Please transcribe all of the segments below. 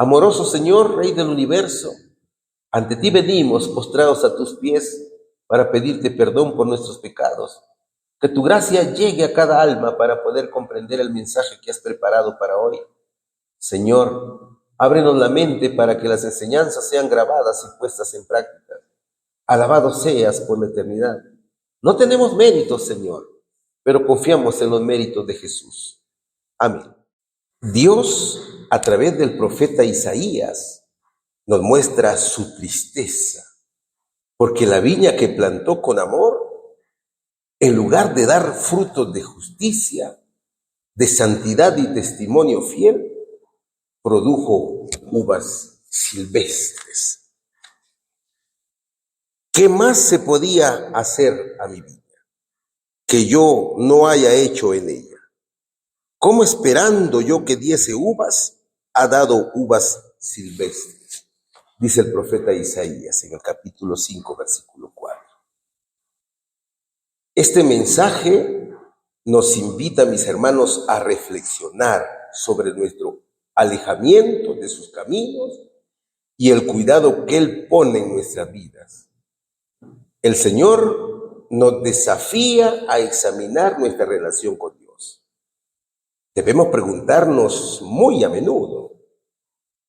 Amoroso Señor, Rey del universo, ante ti venimos postrados a tus pies para pedirte perdón por nuestros pecados. Que tu gracia llegue a cada alma para poder comprender el mensaje que has preparado para hoy. Señor, ábrenos la mente para que las enseñanzas sean grabadas y puestas en práctica. Alabado seas por la eternidad. No tenemos méritos, Señor, pero confiamos en los méritos de Jesús. Amén. Dios, a través del profeta Isaías, nos muestra su tristeza, porque la viña que plantó con amor, en lugar de dar frutos de justicia, de santidad y testimonio fiel, produjo uvas silvestres. ¿Qué más se podía hacer a mi viña que yo no haya hecho en ella? ¿Cómo esperando yo que diese uvas, ha dado uvas silvestres? Dice el profeta Isaías en el capítulo 5, versículo 4. Este mensaje nos invita, mis hermanos, a reflexionar sobre nuestro alejamiento de sus caminos y el cuidado que Él pone en nuestras vidas. El Señor nos desafía a examinar nuestra relación con Dios. Debemos preguntarnos muy a menudo,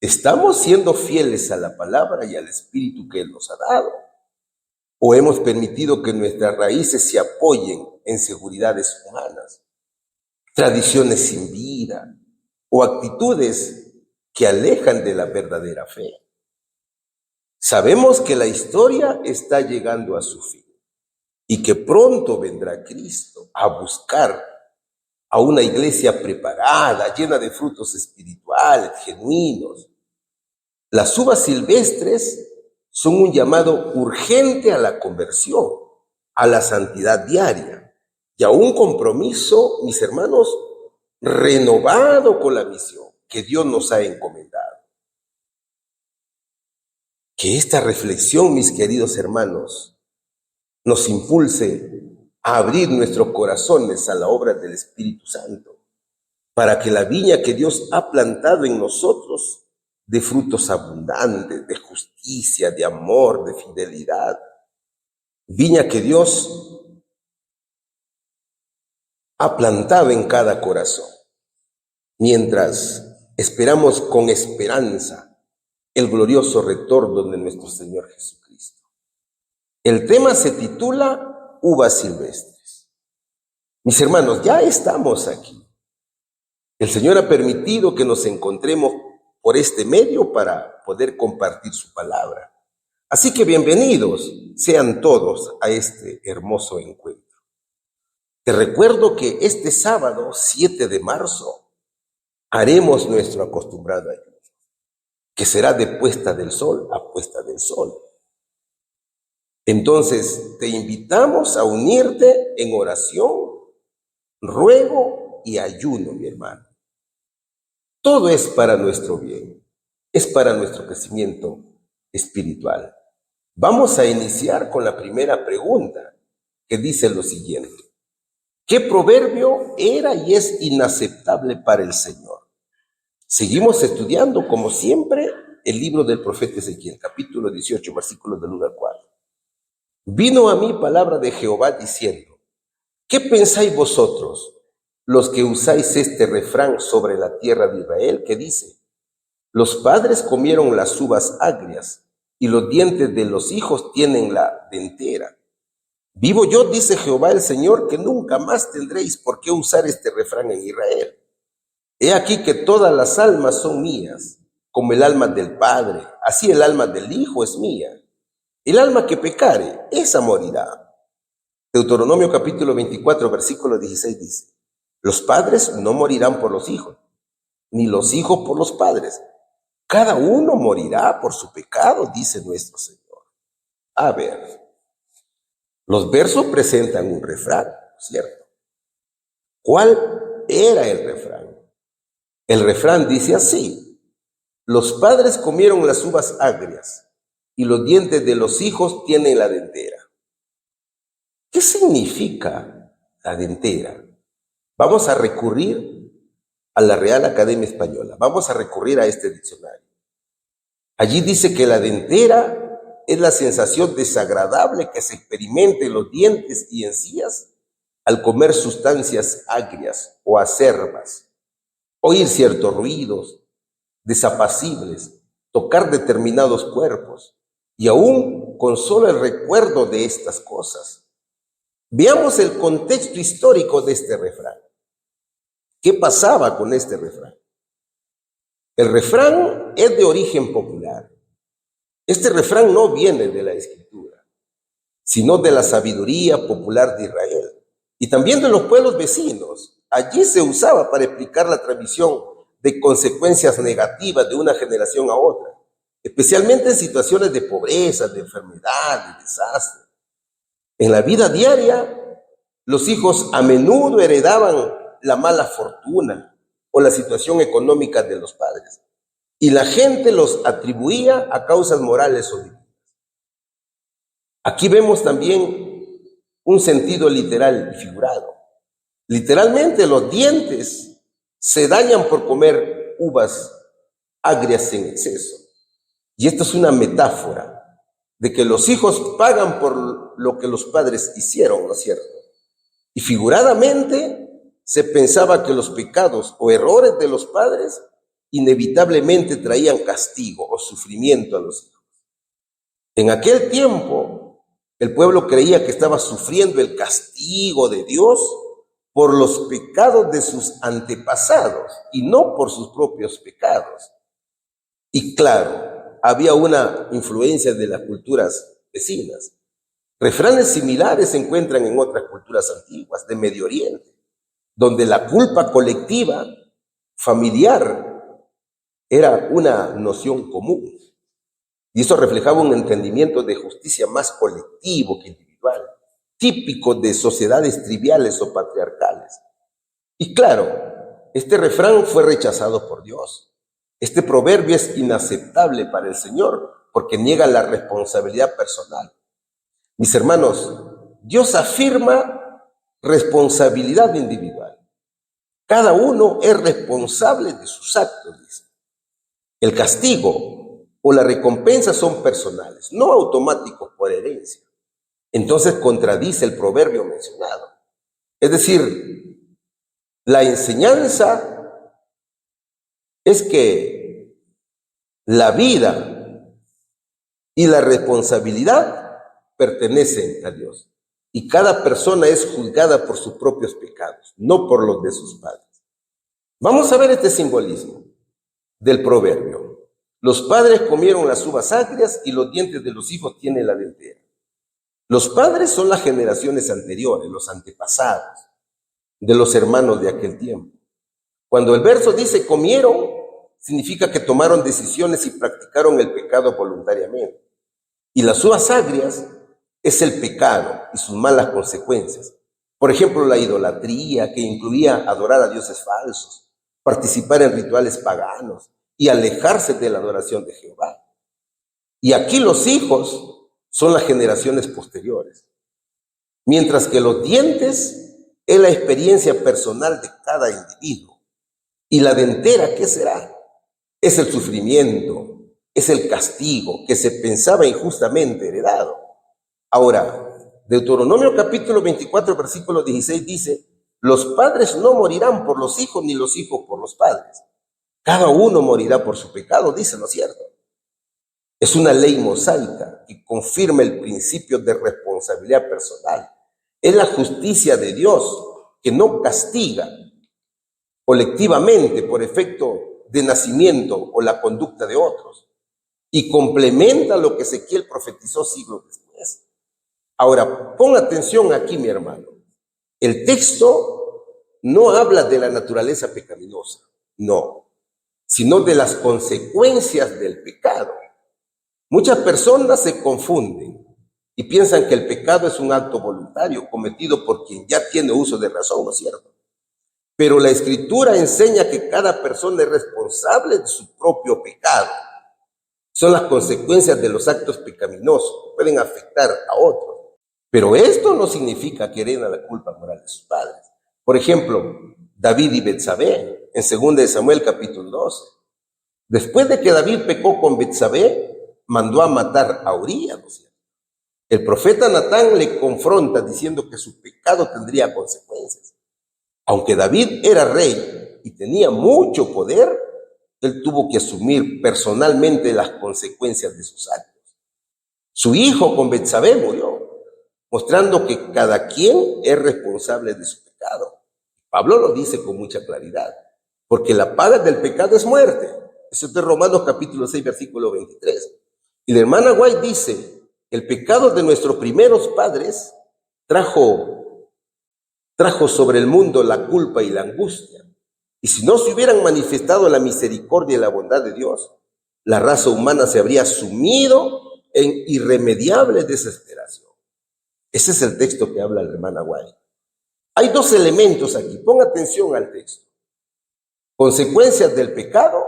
¿estamos siendo fieles a la palabra y al Espíritu que Él nos ha dado? ¿O hemos permitido que nuestras raíces se apoyen en seguridades humanas, tradiciones sin vida o actitudes que alejan de la verdadera fe? Sabemos que la historia está llegando a su fin y que pronto vendrá Cristo a buscar a una iglesia preparada, llena de frutos espirituales, genuinos. Las uvas silvestres son un llamado urgente a la conversión, a la santidad diaria y a un compromiso, mis hermanos, renovado con la misión que Dios nos ha encomendado. Que esta reflexión, mis queridos hermanos, nos impulse a abrir nuestros corazones a la obra del Espíritu Santo, para que la viña que Dios ha plantado en nosotros dé frutos abundantes de justicia, de amor, de fidelidad. Viña que Dios ha plantado en cada corazón, mientras esperamos con esperanza el glorioso retorno de nuestro Señor Jesucristo. El tema se titula Uvas silvestres. Mis hermanos, ya estamos aquí. El Señor ha permitido que nos encontremos por este medio para poder compartir su palabra. Así que bienvenidos sean todos a este hermoso encuentro. Te recuerdo que este sábado, 7 de marzo, haremos nuestro acostumbrado ayuno, que será de puesta del sol a puesta del sol. Entonces, te invitamos a unirte en oración, ruego y ayuno, mi hermano. Todo es para nuestro bien, es para nuestro crecimiento espiritual. Vamos a iniciar con la primera pregunta, que dice lo siguiente: ¿qué proverbio era y es inaceptable para el Señor? Seguimos estudiando, como siempre, el libro del profeta Ezequiel, capítulo 18, versículos del 1 al 4. Vino a mí palabra de Jehová diciendo: ¿qué pensáis vosotros, los que usáis este refrán sobre la tierra de Israel, que dice: los padres comieron las uvas agrias, y los dientes de los hijos tienen la dentera? Vivo yo, dice Jehová el Señor, que nunca más tendréis por qué usar este refrán en Israel. He aquí que todas las almas son mías, como el alma del Padre, así el alma del Hijo es mía. El alma que pecare, esa morirá. Deuteronomio capítulo 24, versículo 16 dice: los padres no morirán por los hijos, ni los hijos por los padres. Cada uno morirá por su pecado, dice nuestro Señor. A ver, los versos presentan un refrán, ¿cierto? ¿Cuál era el refrán? El refrán dice así: los padres comieron las uvas agrias, y los dientes de los hijos tienen la dentera. ¿Qué significa la dentera? Vamos a recurrir a la Real Academia Española. Vamos a recurrir a este diccionario. Allí dice que la dentera es la sensación desagradable que se experimenta en los dientes y encías al comer sustancias agrias o acerbas, oír ciertos ruidos desapacibles, tocar determinados cuerpos, y aún con solo el recuerdo de estas cosas. Veamos el contexto histórico de este refrán. ¿Qué pasaba con este refrán? El refrán es de origen popular. Este refrán no viene de la Escritura, sino de la sabiduría popular de Israel y también de los pueblos vecinos. Allí se usaba para explicar la transmisión de consecuencias negativas de una generación a otra, especialmente en situaciones de pobreza, de enfermedad, de desastre. En la vida diaria, los hijos a menudo heredaban la mala fortuna o la situación económica de los padres, y la gente los atribuía a causas morales o divinas. Aquí vemos también un sentido literal y figurado. Literalmente, los dientes se dañan por comer uvas agrias en exceso. Y esto es una metáfora de que los hijos pagan por lo que los padres hicieron, ¿no es cierto? Y figuradamente se pensaba que los pecados o errores de los padres inevitablemente traían castigo o sufrimiento a los hijos. En aquel tiempo, el pueblo creía que estaba sufriendo el castigo de Dios por los pecados de sus antepasados y no por sus propios pecados. Y claro, había una influencia de las culturas vecinas. Refranes similares se encuentran en otras culturas antiguas de Medio Oriente, donde la culpa colectiva, familiar, era una noción común. Y eso reflejaba un entendimiento de justicia más colectivo que individual, típico de sociedades triviales o patriarcales. Y claro, este refrán fue rechazado por Dios. Este proverbio es inaceptable para el Señor porque niega la responsabilidad personal. Mis hermanos, Dios afirma responsabilidad individual. Cada uno es responsable de sus actos, dice. El castigo o la recompensa son personales, no automáticos por herencia. Entonces contradice el proverbio mencionado. Es decir, la enseñanza es que la vida y la responsabilidad pertenecen a Dios. Y cada persona es juzgada por sus propios pecados, no por los de sus padres. Vamos a ver este simbolismo del proverbio. Los padres comieron las uvas agrias y los dientes de los hijos tienen la dentera. Los padres son las generaciones anteriores, los antepasados de los hermanos de aquel tiempo. Cuando el verso dice comieron, significa que tomaron decisiones y practicaron el pecado voluntariamente. Y las uvas agrias es el pecado y sus malas consecuencias. Por ejemplo, la idolatría, que incluía adorar a dioses falsos, participar en rituales paganos y alejarse de la adoración de Jehová. Y aquí los hijos son las generaciones posteriores, mientras que los dientes es la experiencia personal de cada individuo. Y la dentera, ¿qué será? Es el sufrimiento, es el castigo que se pensaba injustamente heredado. Ahora, Deuteronomio capítulo 24, versículo 16 dice: los padres no morirán por los hijos, ni los hijos por los padres. Cada uno morirá por su pecado, dice, ¿no es cierto? Es una ley mosaica que confirma el principio de responsabilidad personal. Es la justicia de Dios que no castiga colectivamente por efecto de nacimiento o la conducta de otros, y complementa lo que Ezequiel profetizó siglos después. Ahora, pon atención aquí, mi hermano. El texto no habla de la naturaleza pecaminosa, no, sino de las consecuencias del pecado. Muchas personas se confunden y piensan que el pecado es un acto voluntario cometido por quien ya tiene uso de razón, ¿no es cierto? Pero la Escritura enseña que cada persona es responsable de su propio pecado. Son las consecuencias de los actos pecaminosos que pueden afectar a otros. Pero esto no significa que hereden la culpa moral de sus padres. Por ejemplo, David y Betsabé, en 2 Samuel capítulo 12. Después de que David pecó con Betsabé, mandó a matar a Urías, ¿no es cierto? El profeta Natán le confronta diciendo que su pecado tendría consecuencias. Aunque David era rey y tenía mucho poder, él tuvo que asumir personalmente las consecuencias de sus actos. Su hijo con Betsabé murió, mostrando que cada quien es responsable de su pecado. Pablo lo dice con mucha claridad, porque la paga del pecado es muerte. Eso es de Romanos capítulo 6, versículo 23. Y la hermana White dice, el pecado de nuestros primeros padres trajo sobre el mundo la culpa y la angustia. Y si no se hubieran manifestado la misericordia y la bondad de Dios, la raza humana se habría sumido en irremediable desesperación. Ese es el texto que habla la hermana White. Hay dos elementos aquí, ponga atención al texto. Consecuencias del pecado,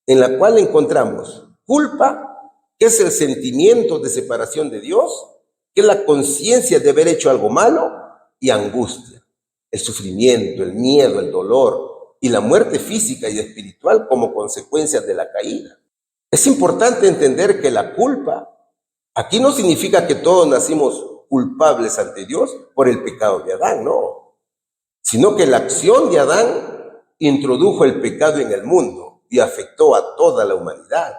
en la cual encontramos culpa, que es el sentimiento de separación de Dios, que es la conciencia de haber hecho algo malo, y angustia, el sufrimiento, el miedo, el dolor y la muerte física y espiritual como consecuencias de la caída. Es importante entender que la culpa aquí no significa que todos nacimos culpables ante Dios por el pecado de Adán, no, sino que la acción de Adán introdujo el pecado en el mundo y afectó a toda la humanidad.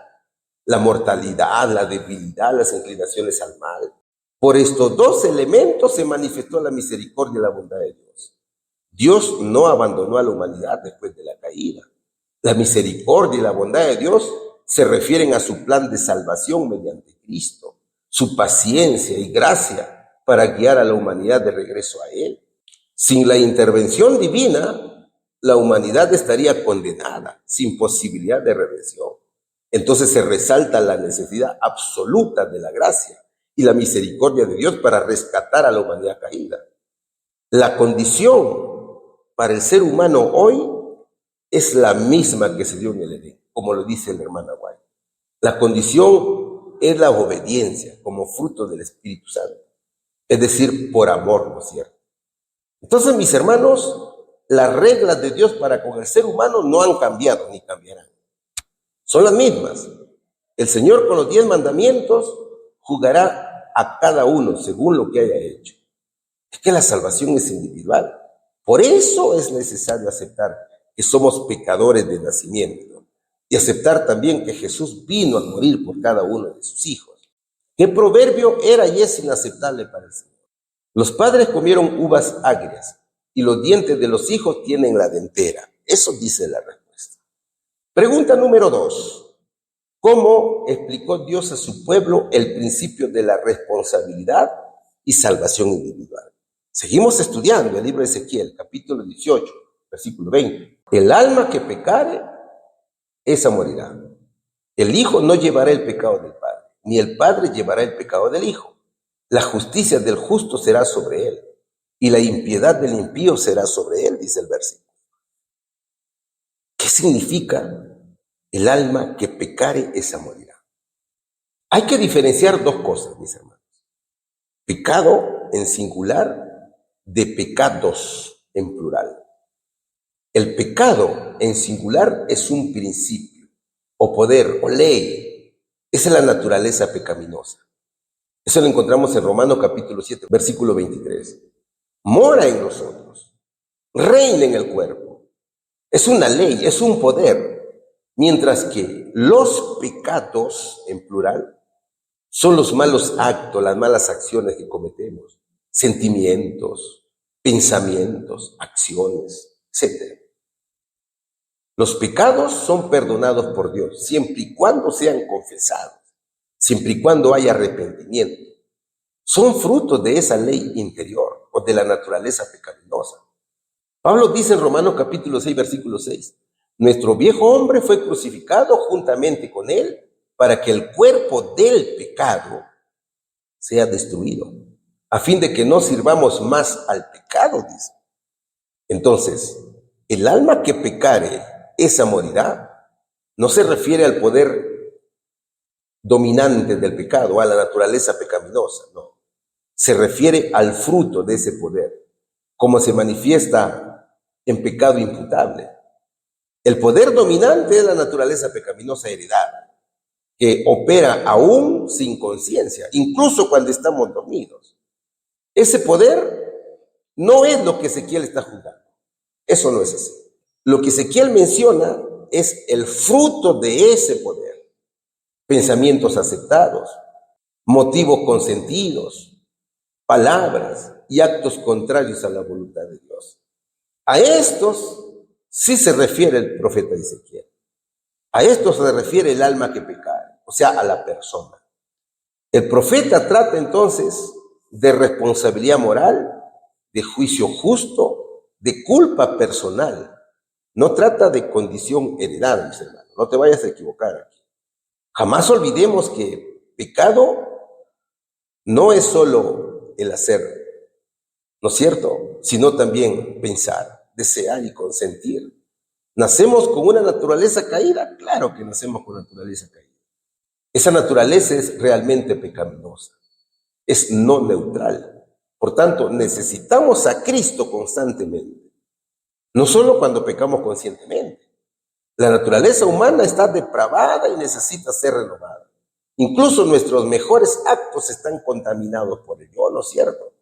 La mortalidad, la debilidad, las inclinaciones al mal. Por estos dos elementos se manifestó la misericordia y la bondad de Dios. Dios no abandonó a la humanidad después de la caída. La misericordia y la bondad de Dios se refieren a su plan de salvación mediante Cristo, su paciencia y gracia para guiar a la humanidad de regreso a Él. Sin la intervención divina, la humanidad estaría condenada, sin posibilidad de redención. Entonces se resalta la necesidad absoluta de la gracia y la misericordia de Dios para rescatar a la humanidad caída. La condición para el ser humano hoy es la misma que se dio en el Edén, como lo dice la hermana White. La condición es la obediencia como fruto del Espíritu Santo, es decir, por amor, ¿no es cierto? Entonces, mis hermanos, las reglas de Dios para con el ser humano no han cambiado ni cambiarán. Son las mismas. El Señor con los 10 mandamientos juzgará a cada uno según lo que haya hecho. Es que la salvación es individual. Por eso es necesario aceptar que somos pecadores de nacimiento y aceptar también que Jesús vino a morir por cada uno de sus hijos. ¿Qué proverbio era y es inaceptable para el Señor? Los padres comieron uvas agrias y los dientes de los hijos tienen la dentera. Eso dice la respuesta. Pregunta número 2. ¿Cómo explicó Dios a su pueblo el principio de la responsabilidad y salvación individual? Seguimos estudiando el libro de Ezequiel, capítulo 18, versículo 20. El alma que pecare, esa morirá. El hijo no llevará el pecado del padre, ni el padre llevará el pecado del hijo. La justicia del justo será sobre él, y la impiedad del impío será sobre él, dice el versículo. ¿Qué significa? El alma que pecare, esa morirá. Hay que diferenciar dos cosas, mis hermanos. Pecado en singular de pecados en plural. El pecado en singular es un principio, o poder, o ley. Esa es la naturaleza pecaminosa. Eso lo encontramos en Romanos capítulo 7, versículo 23. Mora en nosotros, reina en el cuerpo. Es una ley, es un poder. Mientras que los pecados, en plural, son los malos actos, las malas acciones que cometemos, sentimientos, pensamientos, acciones, etc. Los pecados son perdonados por Dios, siempre y cuando sean confesados, siempre y cuando haya arrepentimiento. Son frutos de esa ley interior o de la naturaleza pecaminosa. Pablo dice en Romanos capítulo 6, versículo 6, nuestro viejo hombre fue crucificado juntamente con él para que el cuerpo del pecado sea destruido, a fin de que no sirvamos más al pecado, dice. Entonces, el alma que pecare, esa morirá, no se refiere al poder dominante del pecado, a la naturaleza pecaminosa, no. Se refiere al fruto de ese poder, como se manifiesta en pecado imputable. El poder dominante es la naturaleza pecaminosa heredada, que opera aún sin conciencia, incluso cuando estamos dormidos. Ese poder no es lo que Ezequiel está juzgando. Eso no es así. Lo que Ezequiel menciona es el fruto de ese poder. Pensamientos aceptados, motivos consentidos, palabras y actos contrarios a la voluntad de Dios. A estos sí se refiere el profeta Ezequiel. A esto se refiere el alma que peca, o sea, a la persona. El profeta trata entonces de responsabilidad moral, de juicio justo, de culpa personal. No trata de condición heredada, mis hermanos. No te vayas a equivocar aquí. Jamás olvidemos que pecado no es solo el hacer, ¿no es cierto? Sino también pensar, desear y consentir. ¿Nacemos con una naturaleza caída? Claro que nacemos con naturaleza caída. Esa naturaleza es realmente pecaminosa, es no neutral. Por tanto, necesitamos a Cristo constantemente, no solo cuando pecamos conscientemente. La naturaleza humana está depravada y necesita ser renovada. Incluso nuestros mejores actos están contaminados por ello, ¿no es cierto?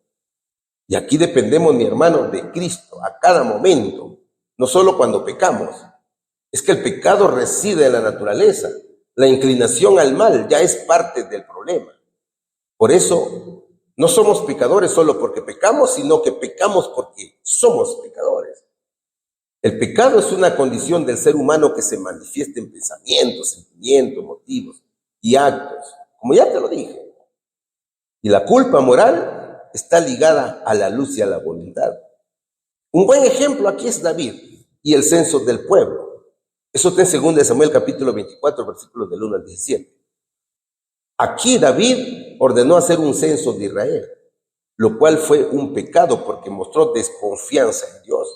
Y aquí dependemos, mi hermano, de Cristo a cada momento, no solo cuando pecamos. Es que el pecado reside en la naturaleza. La inclinación al mal ya es parte del problema. Por eso, no somos pecadores solo porque pecamos, sino que pecamos porque somos pecadores. El pecado es una condición del ser humano que se manifiesta en pensamientos, sentimientos, motivos y actos, como ya te lo dije. Y la culpa moral está ligada a la luz y a la voluntad. Un buen ejemplo aquí es David y el censo del pueblo. Eso está en 2 Samuel capítulo 24, versículos del 1 al 17. Aquí David ordenó hacer un censo de Israel, lo cual fue un pecado porque mostró desconfianza en Dios.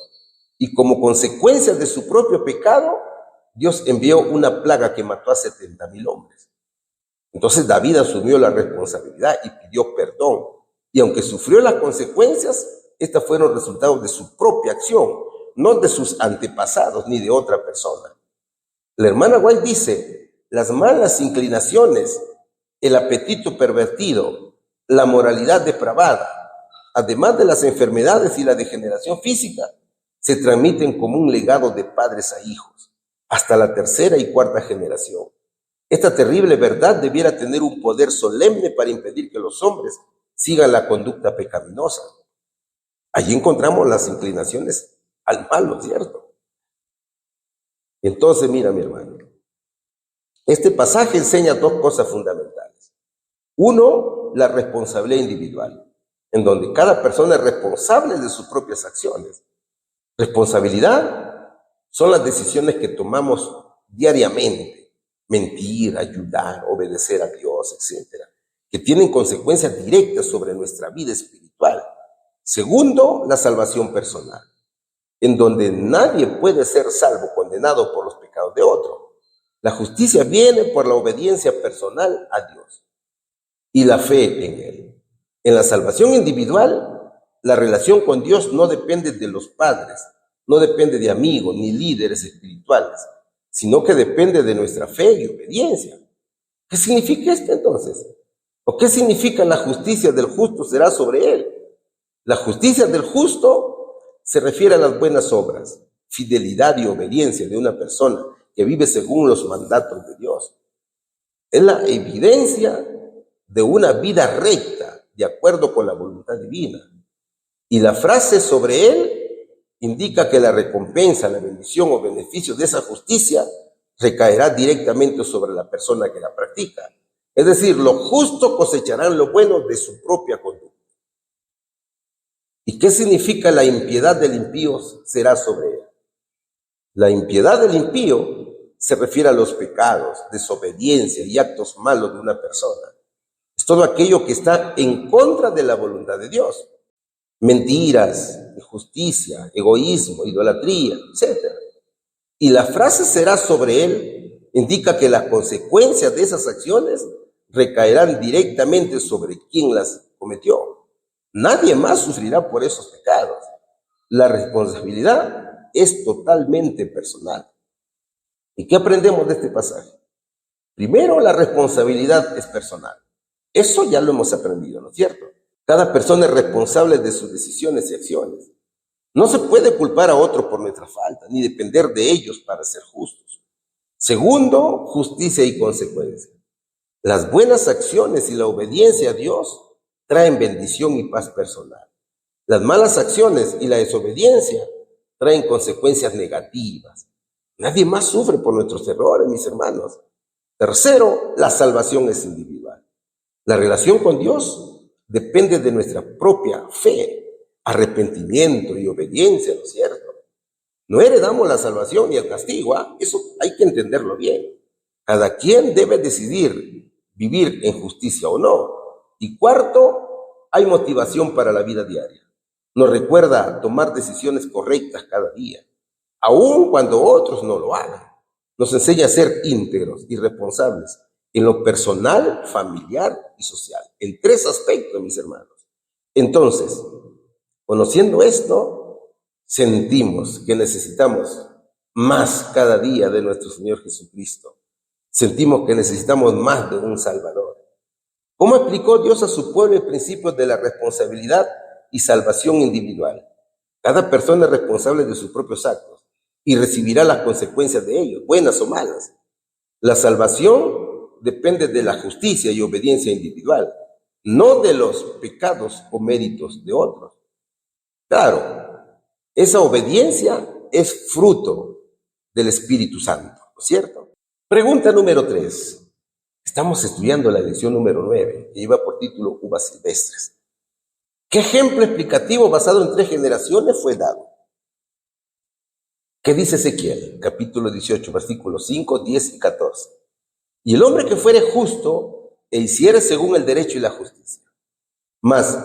Y como consecuencia de su propio pecado, Dios envió una plaga que mató a 70,000 hombres. Entonces David asumió la responsabilidad y pidió perdón. Y aunque sufrió las consecuencias, estas fueron resultados de su propia acción, no de sus antepasados ni de otra persona. La hermana White dice, las malas inclinaciones, el apetito pervertido, la moralidad depravada, además de las enfermedades y la degeneración física, se transmiten como un legado de padres a hijos, hasta la tercera y cuarta generación. Esta terrible verdad debiera tener un poder solemne para impedir que los hombres sigan la conducta pecaminosa. Allí encontramos las inclinaciones al mal, ¿no es cierto? Entonces, mira, mi hermano, este pasaje enseña dos cosas fundamentales. Uno, la responsabilidad individual, en donde cada persona es responsable de sus propias acciones. Responsabilidad son las decisiones que tomamos diariamente, mentir, ayudar, obedecer a Dios, etcétera, que tienen consecuencias directas sobre nuestra vida espiritual. Segundo, la salvación personal, en donde nadie puede ser salvo condenado por los pecados de otro. La justicia viene por la obediencia personal a Dios y la fe en Él. En la salvación individual, la relación con Dios no depende de los padres, no depende de amigos ni líderes espirituales, sino que depende de nuestra fe y obediencia. ¿Qué significa esto entonces? ¿O qué significa la justicia del justo será sobre él? La justicia del justo se refiere a las buenas obras, fidelidad y obediencia de una persona que vive según los mandatos de Dios. Es la evidencia de una vida recta, de acuerdo con la voluntad divina. Y la frase sobre él indica que la recompensa, la bendición o beneficio de esa justicia recaerá directamente sobre la persona que la practica. Es decir, los justos cosecharán lo bueno de su propia conducta. ¿Y qué significa la impiedad del impío será sobre él? La impiedad del impío se refiere a los pecados, desobediencia y actos malos de una persona. Es todo aquello que está en contra de la voluntad de Dios. Mentiras, injusticia, egoísmo, idolatría, etc. Y la frase será sobre él indica que las consecuencias de esas acciones recaerán directamente sobre quien las cometió. Nadie más sufrirá por esos pecados. La responsabilidad es totalmente personal. ¿Y qué aprendemos de este pasaje? Primero, la responsabilidad es personal. Eso ya lo hemos aprendido, ¿no es cierto? Cada persona es responsable de sus decisiones y acciones. No se puede culpar a otro por nuestra falta, ni depender de ellos para ser justos. Segundo, justicia y consecuencia. Las buenas acciones y la obediencia a Dios traen bendición y paz personal. Las malas acciones y la desobediencia traen consecuencias negativas. Nadie más sufre por nuestros errores, mis hermanos. Tercero, la salvación es individual. La relación con Dios depende de nuestra propia fe, arrepentimiento y obediencia, ¿no es cierto? No heredamos la salvación ni el castigo, eso hay que entenderlo bien. Cada quien debe decidir vivir en justicia o no. Y cuarto, hay motivación para la vida diaria. Nos recuerda tomar decisiones correctas cada día, aun cuando otros no lo hagan. Nos enseña a ser íntegros y responsables en lo personal, familiar y social. En 3 aspectos, mis hermanos. Entonces, conociendo esto, sentimos que necesitamos más cada día de nuestro Señor Jesucristo. Sentimos que necesitamos más de un Salvador. ¿Cómo explicó Dios a su pueblo el principio de la responsabilidad y salvación individual? Cada persona es responsable de sus propios actos y recibirá las consecuencias de ellos, buenas o malas. La salvación depende de la justicia y obediencia individual, no de los pecados o méritos de otros. Claro, esa obediencia es fruto del Espíritu Santo, ¿no es cierto? Pregunta número 3. Estamos estudiando la lección número 9, que lleva por título Uvas Silvestres. ¿Qué ejemplo explicativo basado en 3 generaciones fue dado? ¿Qué dice Ezequiel? Capítulo 18, versículos 5, 10 y 14. Y el hombre que fuere justo e hiciere según el derecho y la justicia. Mas,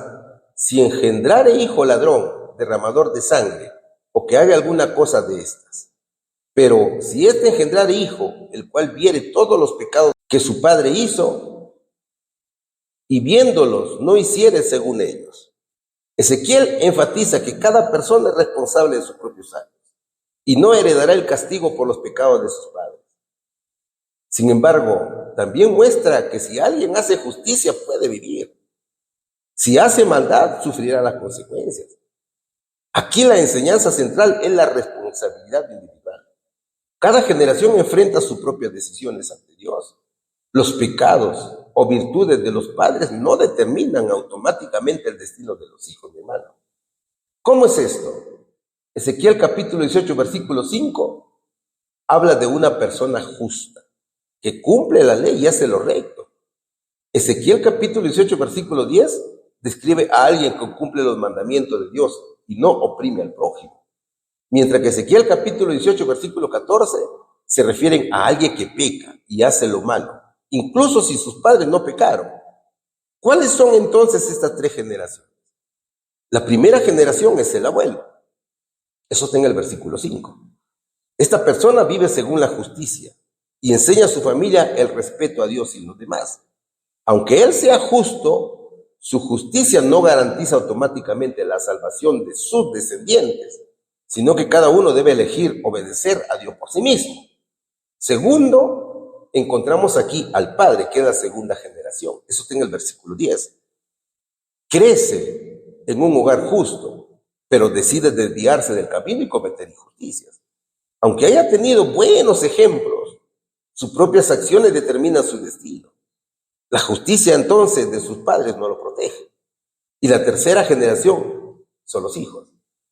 si engendrare hijo ladrón, derramador de sangre, o que haga alguna cosa de estas. Pero si éste engendrare hijo, el cual viere todos los pecados que su padre hizo, y viéndolos no hiciere según ellos. Ezequiel enfatiza que cada persona es responsable de sus propios actos y no heredará el castigo por los pecados de sus padres. Sin embargo, también muestra que si alguien hace justicia puede vivir. Si hace maldad, sufrirá las consecuencias. Aquí la enseñanza central es la responsabilidad individual. Cada generación enfrenta sus propias decisiones ante Dios. Los pecados o virtudes de los padres no determinan automáticamente el destino de los hijos, mi hermano. ¿Cómo es esto? Ezequiel capítulo 18, versículo 5, habla de una persona justa, que cumple la ley y hace lo recto. Ezequiel capítulo 18, versículo 10, describe a alguien que cumple los mandamientos de Dios y no oprime al prójimo. Mientras que Ezequiel capítulo 18, versículo 14, se refieren a alguien que peca y hace lo malo, incluso si sus padres no pecaron. ¿Cuáles son entonces estas 3 generaciones? La primera generación es el abuelo. Eso está en el versículo 5. Esta persona vive según la justicia y enseña a su familia el respeto a Dios y los demás. Aunque él sea justo, su justicia no garantiza automáticamente la salvación de sus descendientes, sino que cada uno debe elegir obedecer a Dios por sí mismo. Segundo, encontramos aquí al padre, que es la segunda generación. Eso está en el versículo 10. Crece en un hogar justo, pero decide desviarse del camino y cometer injusticias. Aunque haya tenido buenos ejemplos, sus propias acciones determinan su destino. La justicia entonces de sus padres no lo protege. Y la tercera generación son los hijos.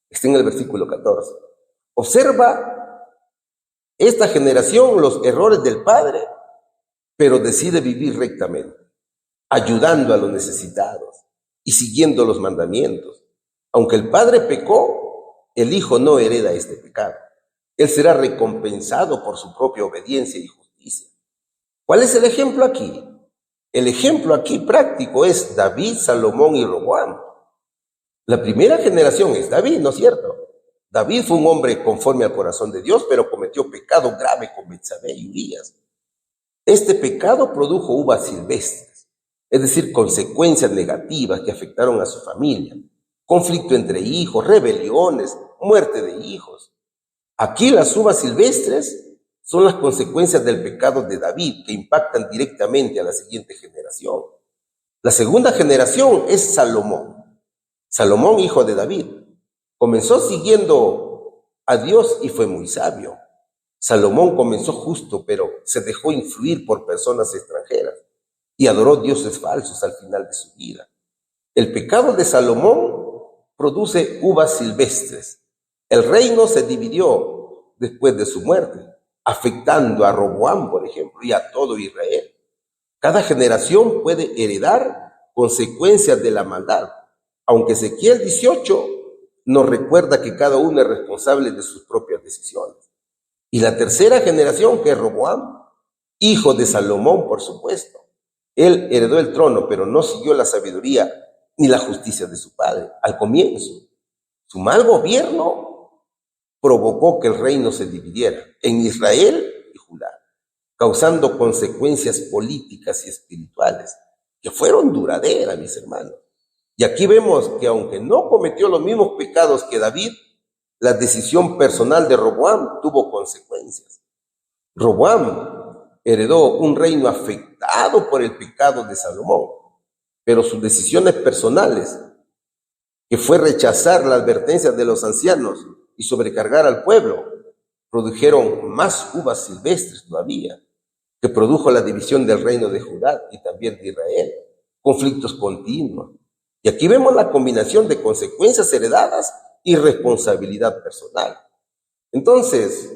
Está en el versículo 14. Observa esta generación los errores del padre, pero decide vivir rectamente, ayudando a los necesitados y siguiendo los mandamientos. Aunque el padre pecó, el hijo no hereda este pecado. Él será recompensado por su propia obediencia y justicia. ¿Cuál es el ejemplo aquí? El ejemplo aquí práctico es David, Salomón y Roboam. La primera generación es David, ¿no es cierto? David fue un hombre conforme al corazón de Dios, pero cometió pecado grave con Betsabé y Urías. Este pecado produjo uvas silvestres, es decir, consecuencias negativas que afectaron a su familia. Conflicto entre hijos, rebeliones, muerte de hijos. Aquí las uvas silvestres son las consecuencias del pecado de David que impactan directamente a la siguiente generación. La segunda generación es Salomón. Salomón, hijo de David, comenzó siguiendo a Dios y fue muy sabio. Salomón comenzó justo, pero se dejó influir por personas extranjeras y adoró dioses falsos al final de su vida. El pecado de Salomón produce uvas silvestres. El reino se dividió después de su muerte, afectando a Roboam, por ejemplo, y a todo Israel. Cada generación puede heredar consecuencias de la maldad, aunque Ezequiel 18 nos recuerda que cada uno es responsable de sus propias decisiones. Y la tercera generación, que es Roboam, hijo de Salomón, por supuesto. Él heredó el trono, pero no siguió la sabiduría ni la justicia de su padre. Al comienzo, su mal gobierno provocó que el reino se dividiera en Israel y Judá, causando consecuencias políticas y espirituales que fueron duraderas, mis hermanos. Y aquí vemos que aunque no cometió los mismos pecados que David, la decisión personal de Roboam tuvo consecuencias. Roboam heredó un reino afectado por el pecado de Salomón, pero sus decisiones personales, que fue rechazar las advertencias de los ancianos y sobrecargar al pueblo, produjeron más uvas silvestres todavía, que produjo la división del reino de Judá y también de Israel, conflictos continuos. Y aquí vemos la combinación de consecuencias heredadas y responsabilidad personal. Entonces,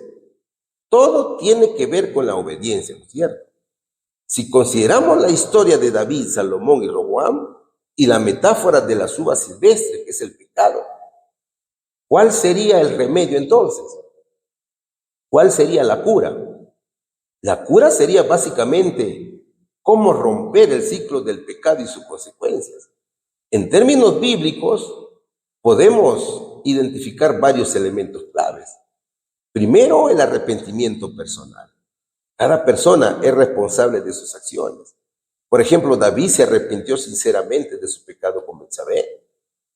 todo tiene que ver con la obediencia, ¿no es cierto? Si consideramos la historia de David, Salomón y Roboam y la metáfora de las uvas silvestres, que es el pecado, ¿cuál sería el remedio entonces? ¿Cuál sería la cura? La cura sería básicamente cómo romper el ciclo del pecado y sus consecuencias. En términos bíblicos, podemos identificar varios elementos claves. Primero, el arrepentimiento personal. Cada persona es responsable de sus acciones. Por ejemplo, David se arrepintió sinceramente de su pecado con Betsabé.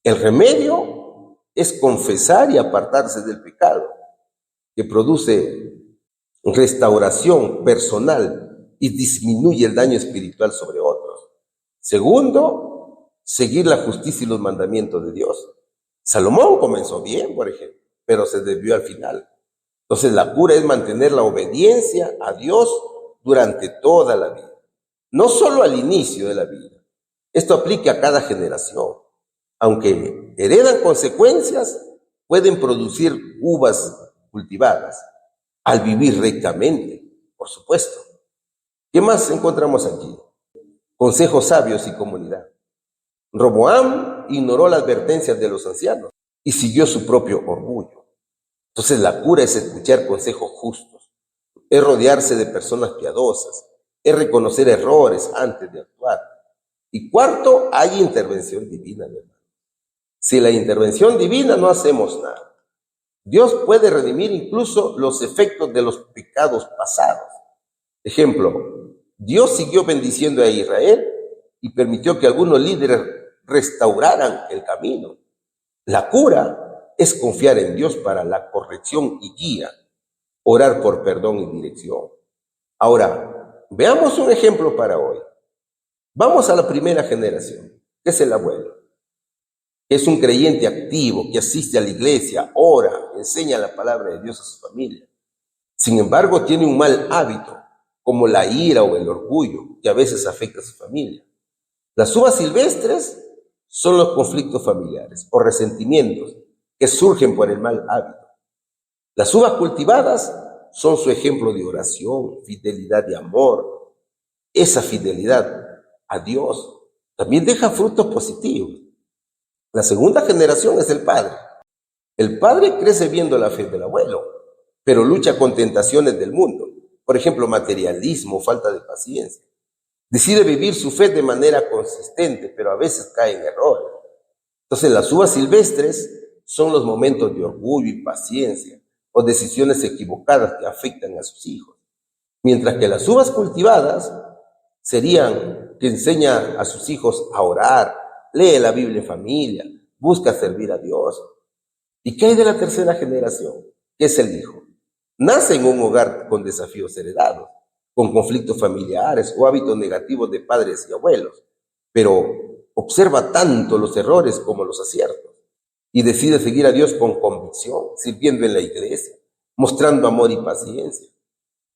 El remedio es confesar y apartarse del pecado, que produce restauración personal y disminuye el daño espiritual sobre otros. Segundo, seguir la justicia y los mandamientos de Dios. Salomón comenzó bien, por ejemplo, pero se desvió al final. Entonces la cura es mantener la obediencia a Dios durante toda la vida, no solo al inicio de la vida. Esto aplica a cada generación. Aunque heredan consecuencias, pueden producir uvas cultivadas al vivir rectamente, por supuesto. ¿Qué más encontramos aquí? Consejos sabios y comunidad. Roboam ignoró las advertencias de los ancianos y siguió su propio orgullo. Entonces la cura es escuchar consejos justos, es rodearse de personas piadosas, es reconocer errores antes de actuar. Y cuarto, hay intervención divina, mi hermano. Sin la intervención divina no hacemos nada. Dios puede redimir incluso los efectos de los pecados pasados. Ejemplo, Dios siguió bendiciendo a Israel y permitió que algunos líderes restauraran el camino. La cura es confiar en Dios para la corrección y guía, orar por perdón y dirección. Ahora, veamos un ejemplo para hoy. Vamos a la primera generación, que es el abuelo. Es un creyente activo que asiste a la iglesia, ora, enseña la palabra de Dios a su familia. Sin embargo, tiene un mal hábito, como la ira o el orgullo, que a veces afecta a su familia. Las uvas silvestres son los conflictos familiares o resentimientos que surgen por el mal hábito. Las uvas cultivadas son su ejemplo de oración, fidelidad y amor. Esa fidelidad a Dios también deja frutos positivos. La segunda generación es el padre. El padre crece viendo la fe del abuelo, pero lucha con tentaciones del mundo. Por ejemplo, materialismo, falta de paciencia. Decide vivir su fe de manera consistente, pero a veces cae en errores. Entonces, las uvas silvestres son los momentos de orgullo y paciencia o decisiones equivocadas que afectan a sus hijos. Mientras que las uvas cultivadas serían que enseña a sus hijos a orar, lee la Biblia en familia, busca servir a Dios. ¿Y qué hay de la tercera generación? ¿Qué es el hijo? nace en un hogar con desafíos heredados, con conflictos familiares o hábitos negativos de padres y abuelos, pero observa tanto los errores como los aciertos y decide seguir a Dios con convicción, sirviendo en la iglesia, mostrando amor y paciencia.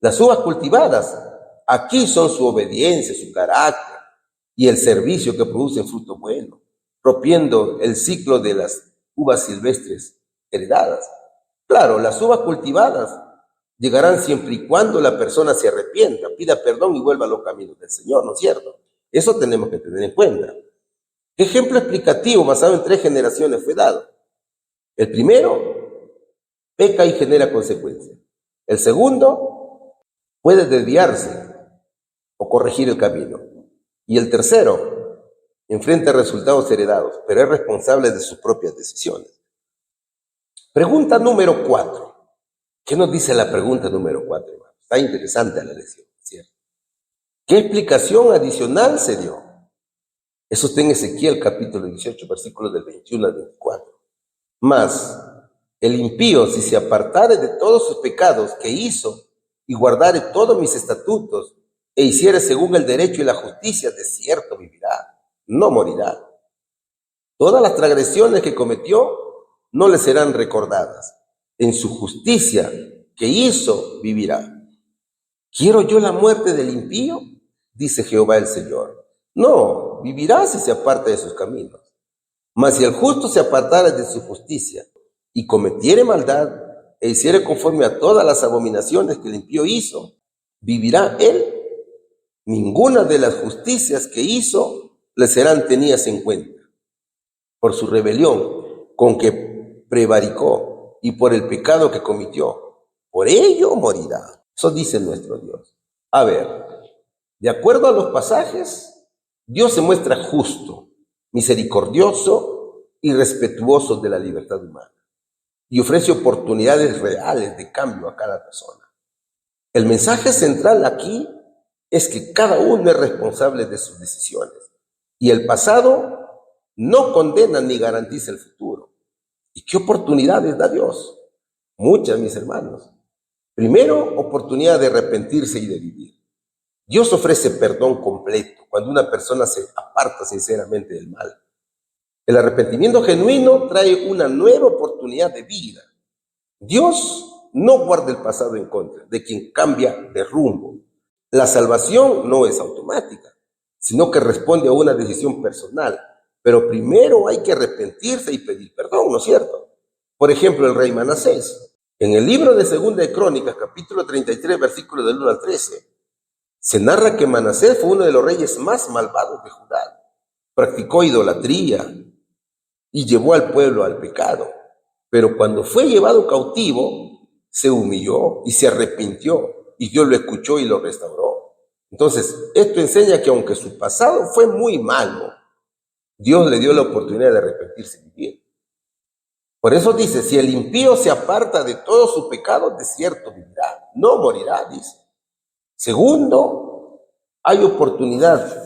Las uvas cultivadas aquí son su obediencia, su carácter y el servicio que producen fruto bueno, rompiendo el ciclo de las uvas silvestres heredadas. Claro, las uvas cultivadas llegarán siempre y cuando la persona se arrepienta, pida perdón y vuelva a los caminos del Señor, ¿no es cierto? Eso tenemos que tener en cuenta. ¿Qué ejemplo explicativo basado en 3 generaciones fue dado? El primero, peca y genera consecuencias. El segundo, puede desviarse o corregir el camino. Y el tercero, enfrenta resultados heredados, pero es responsable de sus propias decisiones. Pregunta número 4. ¿Qué nos dice la pregunta número 4, hermano? Está interesante la lección, ¿cierto? ¿Qué explicación adicional se dio? Eso está en Ezequiel capítulo 18, versículos del 21 al 24. Mas el impío, si se apartare de todos sus pecados que hizo y guardare todos mis estatutos e hiciere según el derecho y la justicia, de cierto vivirá, no morirá. Todas las transgresiones que cometió no le serán recordadas. En su justicia que hizo vivirá. ¿Quiero yo la muerte del impío? Dice Jehová el Señor. No, vivirá si se aparta de sus caminos. Mas si el justo se apartara de su justicia y cometiere maldad e hiciere conforme a todas las abominaciones que el impío hizo, vivirá él. Ninguna de las justicias que hizo le serán tenidas en cuenta. Por su rebelión con que prevaricó y por el pecado que cometió, por ello morirá. Eso dice nuestro Dios. A ver, de acuerdo a los pasajes, Dios se muestra justo, misericordioso y respetuoso de la libertad humana y ofrece oportunidades reales de cambio a cada persona. El mensaje central aquí es que cada uno es responsable de sus decisiones y el pasado no condena ni garantiza el futuro. ¿Y qué oportunidades da Dios? Muchas, mis hermanos. Primero, oportunidad de arrepentirse y de vivir. Dios ofrece perdón completo cuando una persona se aparta sinceramente del mal. El arrepentimiento genuino trae una nueva oportunidad de vida. Dios no guarda el pasado en contra de quien cambia de rumbo. La salvación no es automática, sino que responde a una decisión personal. Pero primero hay que arrepentirse y pedir perdón, ¿no es cierto? Por ejemplo, el rey Manasés. En el libro de Segunda de Crónicas, capítulo 33, versículo del 1 al 13, se narra que Manasés fue uno de los reyes más malvados de Judá. Practicó idolatría y llevó al pueblo al pecado. Pero cuando fue llevado cautivo, se humilló y se arrepintió, y Dios lo escuchó y lo restauró. Entonces, esto enseña que aunque su pasado fue muy malo, Dios le dio la oportunidad de arrepentirse y vivir. Por eso dice, si el impío se aparta de todos sus pecados, de cierto vivirá, no morirá, dice. Segundo, hay oportunidad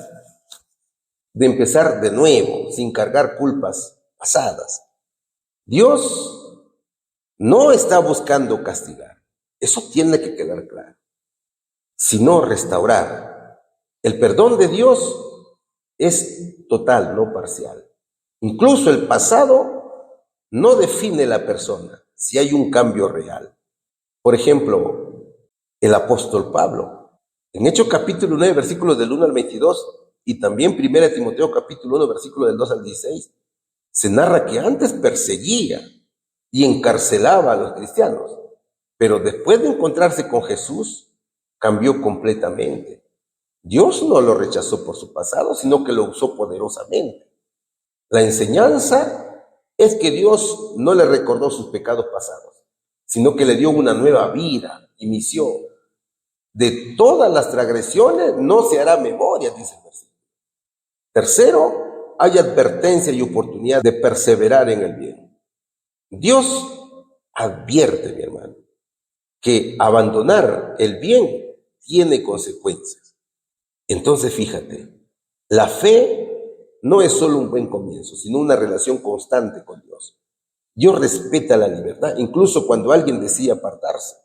de empezar de nuevo, sin cargar culpas pasadas. Dios no está buscando castigar, eso tiene que quedar claro, sino restaurar. El perdón de Dios es total, no parcial. Incluso el pasado no define la persona si hay un cambio real. Por ejemplo, el apóstol Pablo, en Hechos capítulo 9, versículos del 1 al 22, y también 1 Timoteo capítulo 1, versículo del 2 al 16, se narra que antes perseguía y encarcelaba a los cristianos, pero después de encontrarse con Jesús, cambió completamente. Dios no lo rechazó por su pasado, sino que lo usó poderosamente. La enseñanza es que Dios no le recordó sus pecados pasados, sino que le dio una nueva vida y misión. De todas las transgresiones no se hará memoria, dice el versículo. Tercero, hay advertencia y oportunidad de perseverar en el bien. Dios advierte, mi hermano, que abandonar el bien tiene consecuencias. Entonces, fíjate, la fe no es solo un buen comienzo, sino una relación constante con Dios. Dios respeta la libertad, incluso cuando alguien decide apartarse.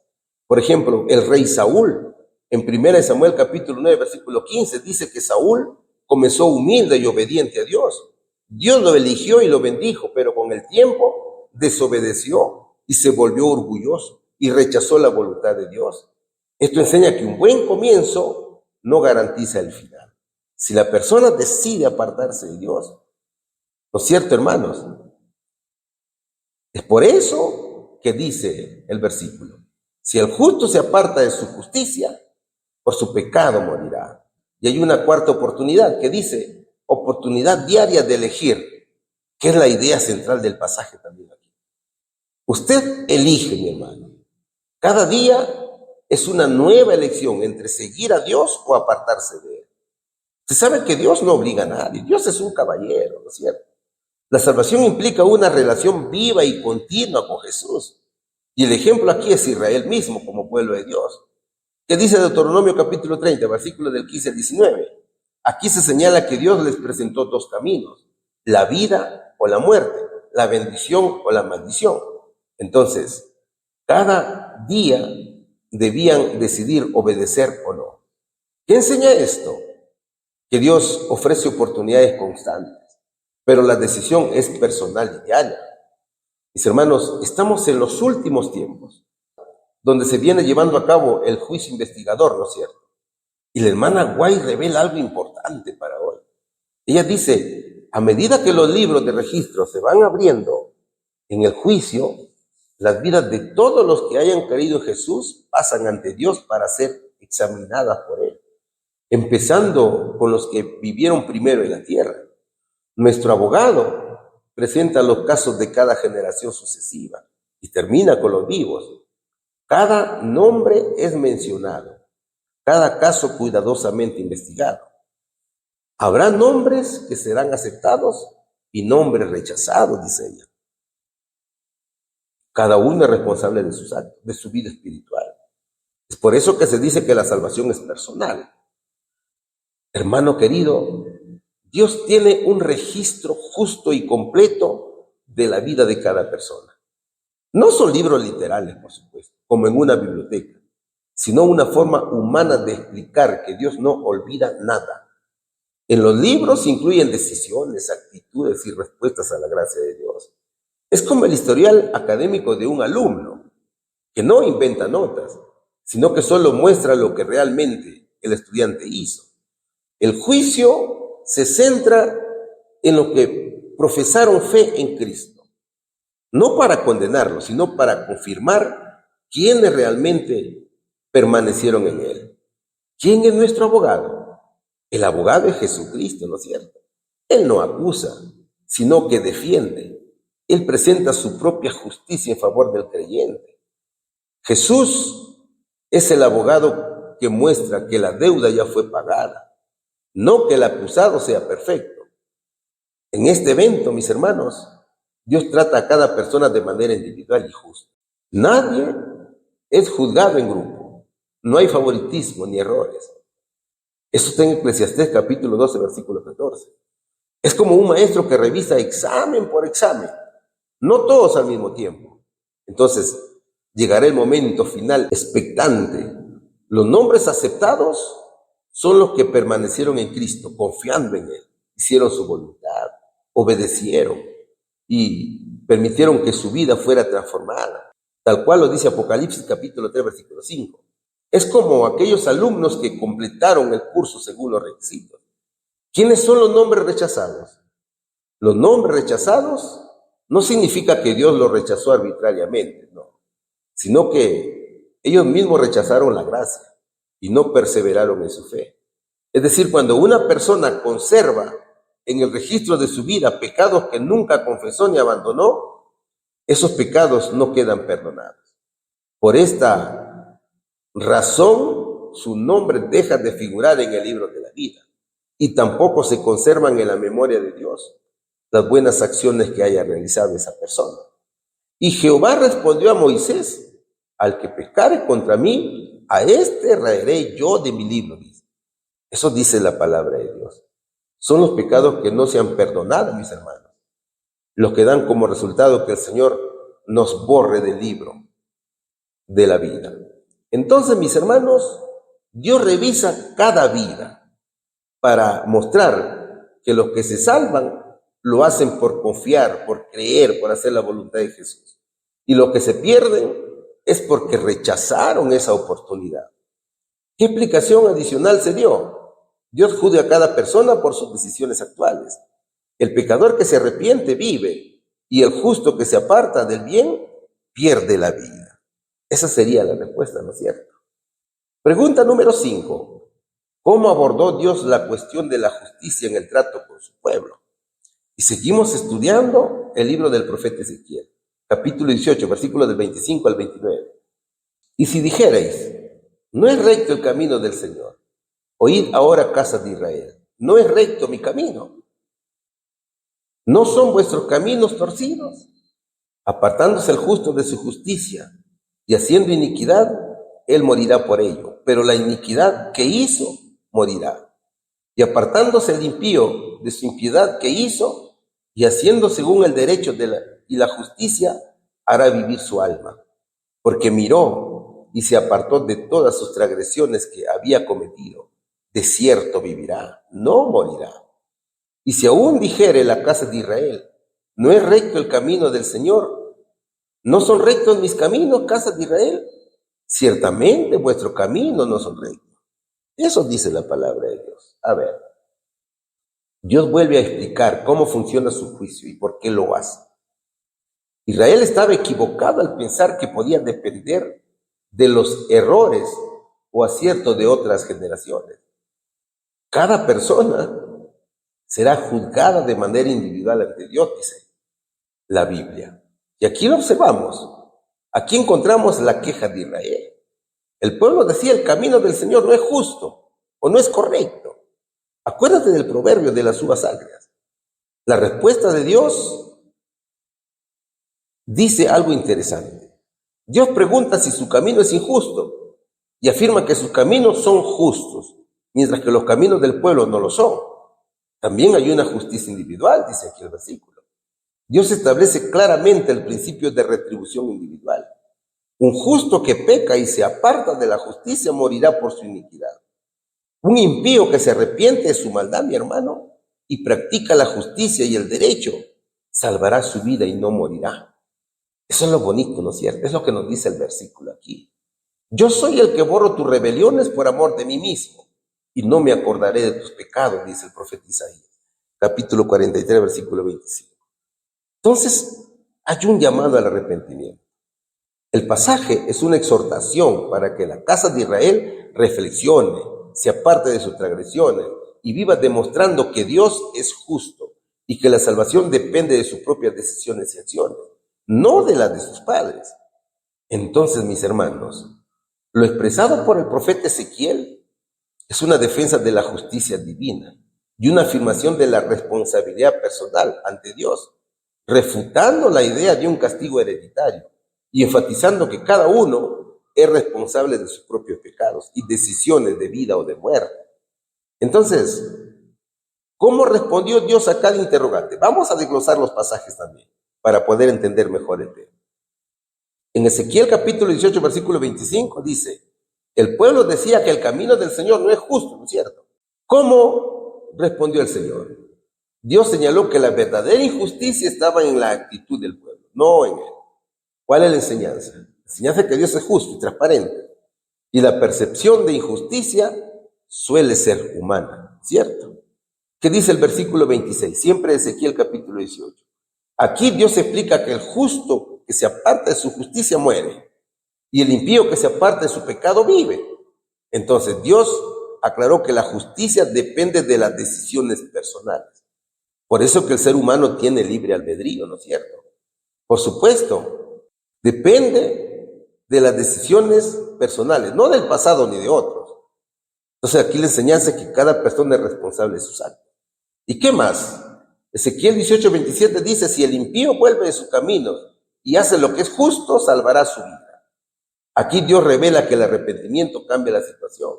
Por ejemplo, el rey Saúl, en 1 Samuel capítulo 9, versículo 15, dice que Saúl comenzó humilde y obediente a Dios. Dios lo eligió y lo bendijo, pero con el tiempo desobedeció y se volvió orgulloso y rechazó la voluntad de Dios. Esto enseña que un buen comienzo no garantiza el final. Si la persona decide apartarse de Dios, ¿no es cierto, hermanos? Es por eso que dice el versículo: si el justo se aparta de su justicia, por su pecado morirá. Y hay una cuarta oportunidad que dice oportunidad diaria de elegir, que es la idea central del pasaje también aquí. Usted elige, mi hermano. Cada día es una nueva elección entre seguir a Dios o apartarse de Él. Usted sabe que Dios no obliga a nadie. Dios es un caballero, ¿no es cierto? La salvación implica una relación viva y continua con Jesús. Y el ejemplo aquí es Israel mismo como pueblo de Dios. ¿Qué dice Deuteronomio capítulo 30, versículos del 15 al 19? Aquí se señala que Dios les presentó dos caminos: la vida o la muerte, la bendición o la maldición. Entonces, cada día debían decidir obedecer o no. ¿Qué enseña esto? Que Dios ofrece oportunidades constantes, pero la decisión es personal y diaria. Mis hermanos, estamos en los últimos tiempos, donde se viene llevando a cabo el juicio investigador, ¿no es cierto? Y la hermana White revela algo importante para hoy. Ella dice, a medida que los libros de registro se van abriendo en el juicio, las vidas de todos los que hayan creído en Jesús pasan ante Dios para ser examinadas por Él, empezando con los que vivieron primero en la tierra. Nuestro abogado presenta los casos de cada generación sucesiva y termina con los vivos. Cada nombre es mencionado, cada caso cuidadosamente investigado. Habrá nombres que serán aceptados y nombres rechazados, dice ella. Cada uno es responsable de sus actos, de su vida espiritual. Es por eso que se dice que la salvación es personal. Hermano querido, Dios tiene un registro justo y completo de la vida de cada persona. No son libros literales, por supuesto, como en una biblioteca, sino una forma humana de explicar que Dios no olvida nada. En los libros se incluyen decisiones, actitudes y respuestas a la gracia de Dios. Es como el historial académico de un alumno, que no inventa notas, sino que solo muestra lo que realmente el estudiante hizo. El juicio se centra en lo que profesaron fe en Cristo, no para condenarlos, sino para confirmar quiénes realmente permanecieron en Él. ¿Quién es nuestro abogado? El abogado es Jesucristo, ¿no es cierto? Él no acusa, sino que defiende. Él presenta su propia justicia en favor del creyente. Jesús es el abogado que muestra que la deuda ya fue pagada, no que el acusado sea perfecto. En este evento, mis hermanos, Dios trata a cada persona de manera individual y justa. Nadie es juzgado en grupo. No hay favoritismo ni errores. Eso está en Eclesiastés capítulo 12, versículo 14. Es como un maestro que revisa examen por examen, no todos al mismo tiempo. Entonces, llegará el momento final expectante. Los nombres aceptados son los que permanecieron en Cristo, confiando en Él, hicieron su voluntad, obedecieron y permitieron que su vida fuera transformada, tal cual lo dice Apocalipsis capítulo 3, versículo 5. Es como aquellos alumnos que completaron el curso según los requisitos. ¿Quiénes son los nombres rechazados? Los nombres rechazados no significa que Dios los rechazó arbitrariamente, no, sino que ellos mismos rechazaron la gracia y no perseveraron en su fe. Es decir, cuando una persona conserva en el registro de su vida pecados que nunca confesó ni abandonó, esos pecados no quedan perdonados. Por esta razón, su nombre deja de figurar en el libro de la vida y tampoco se conservan en la memoria de Dios las buenas acciones que haya realizado esa persona. Y Jehová respondió a Moisés: al que pecare contra mí, a este raeré yo de mi libro, dice. Eso dice la palabra de Dios. Son los pecados que no se han perdonado, mis hermanos, los que dan como resultado que el Señor nos borre del libro de la vida. Entonces, mis hermanos, Dios revisa cada vida para mostrar que los que se salvan lo hacen por confiar, por creer, por hacer la voluntad de Jesús. Y los que se pierden es porque rechazaron esa oportunidad. ¿Qué explicación adicional se dio? Dios juzga a cada persona por sus decisiones actuales. El pecador que se arrepiente vive, y el justo que se aparta del bien pierde la vida. Esa sería la respuesta, ¿no es cierto? Pregunta número 5. ¿Cómo abordó Dios la cuestión de la justicia en el trato con su pueblo? Y seguimos estudiando el libro del profeta Ezequiel, capítulo 18, versículos del 25 al 29. Y si dijerais, no es recto el camino del Señor, oíd ahora, casa de Israel, no es recto mi camino. ¿No son vuestros caminos torcidos? Apartándose el justo de su justicia y haciendo iniquidad, él morirá por ello, pero la iniquidad que hizo, morirá. Y apartándose el impío de su impiedad que hizo, y haciendo según el derecho y la justicia, hará vivir su alma. Porque miró y se apartó de todas sus transgresiones que había cometido. De cierto vivirá, no morirá. Y si aún dijere la casa de Israel, no es recto el camino del Señor, ¿no son rectos mis caminos, casa de Israel? Ciertamente vuestros caminos no son rectos. Eso dice la palabra de Dios. A ver, Dios vuelve a explicar cómo funciona su juicio y por qué lo hace. Israel estaba equivocado al pensar que podía depender de los errores o aciertos de otras generaciones. Cada persona será juzgada de manera individual ante Dios, dice la Biblia. Y aquí lo observamos. Aquí encontramos la queja de Israel. El pueblo decía, el camino del Señor no es justo o no es correcto. Acuérdate del proverbio de las uvas agrias. La respuesta de Dios dice algo interesante. Dios pregunta si su camino es injusto y afirma que sus caminos son justos, mientras que los caminos del pueblo no lo son. También hay una justicia individual, dice aquí el versículo. Dios establece claramente el principio de retribución individual. Un justo que peca y se aparta de la justicia morirá por su iniquidad. Un impío que se arrepiente de su maldad, mi hermano, y practica la justicia y el derecho, salvará su vida y no morirá. Eso es lo bonito, ¿no es cierto? Es lo que nos dice el versículo aquí. Yo soy el que borro tus rebeliones por amor de mí mismo, y no me acordaré de tus pecados, dice el profeta Isaías, capítulo 43, versículo 25. Entonces, hay un llamado al arrepentimiento. El pasaje es una exhortación para que la casa de Israel reflexione, se aparte de sus transgresiones y viva demostrando que Dios es justo y que la salvación depende de sus propias decisiones y acciones, no de las de sus padres. Entonces, mis hermanos, lo expresado por el profeta Ezequiel es una defensa de la justicia divina y una afirmación de la responsabilidad personal ante Dios, refutando la idea de un castigo hereditario y enfatizando que cada uno es responsable de sus propios pecados y decisiones de vida o de muerte. Entonces, ¿cómo respondió Dios a cada interrogante? Vamos a desglosar los pasajes también para poder entender mejor el tema. En Ezequiel capítulo 18, versículo 25 dice, el pueblo decía que el camino del Señor no es justo, ¿no es cierto? ¿Cómo respondió el Señor? Dios señaló que la verdadera injusticia estaba en la actitud del pueblo, no en él. ¿Cuál es la enseñanza? La enseñanza es que Dios es justo y transparente. Y la percepción de injusticia suele ser humana, ¿cierto? ¿Qué dice el versículo 26? Siempre Ezequiel capítulo 18. Aquí Dios explica que el justo que se aparta de su justicia muere y el impío que se aparta de su pecado vive. Entonces Dios aclaró que la justicia depende de las decisiones personales. Por eso que el ser humano tiene libre albedrío, ¿no es cierto? Por supuesto, depende de las decisiones personales, no del pasado ni de otros. Entonces aquí la enseñanza es que cada persona es responsable de sus actos. ¿Y qué más? Ezequiel 18, 27 dice, si el impío vuelve de sus caminos y hace lo que es justo, salvará su vida. Aquí Dios revela que el arrepentimiento cambia la situación.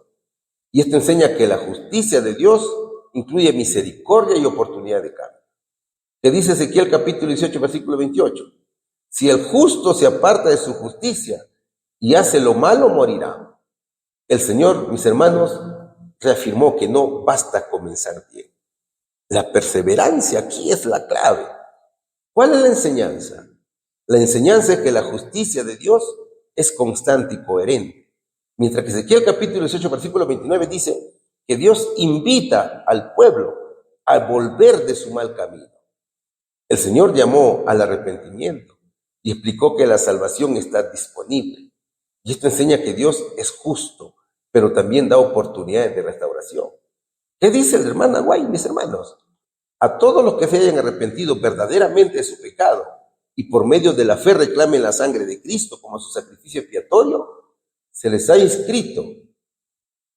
Y esto enseña que la justicia de Dios incluye misericordia y oportunidad de cambio. ¿Qué dice Ezequiel capítulo 18, versículo 28? Si el justo se aparta de su justicia y hace lo malo, morirá. El Señor, mis hermanos, reafirmó que no basta comenzar bien. La perseverancia aquí es la clave. ¿Cuál es la enseñanza? La enseñanza es que la justicia de Dios es constante y coherente. Mientras que Ezequiel capítulo 18, versículo 29 dice que Dios invita al pueblo a volver de su mal camino. El Señor llamó al arrepentimiento y explicó que la salvación está disponible. Y esto enseña que Dios es justo, pero también da oportunidades de restauración. ¿Qué dice el hermano Aguay, mis hermanos? A todos los que se hayan arrepentido verdaderamente de su pecado y por medio de la fe reclamen la sangre de Cristo como su sacrificio expiatorio, se les ha inscrito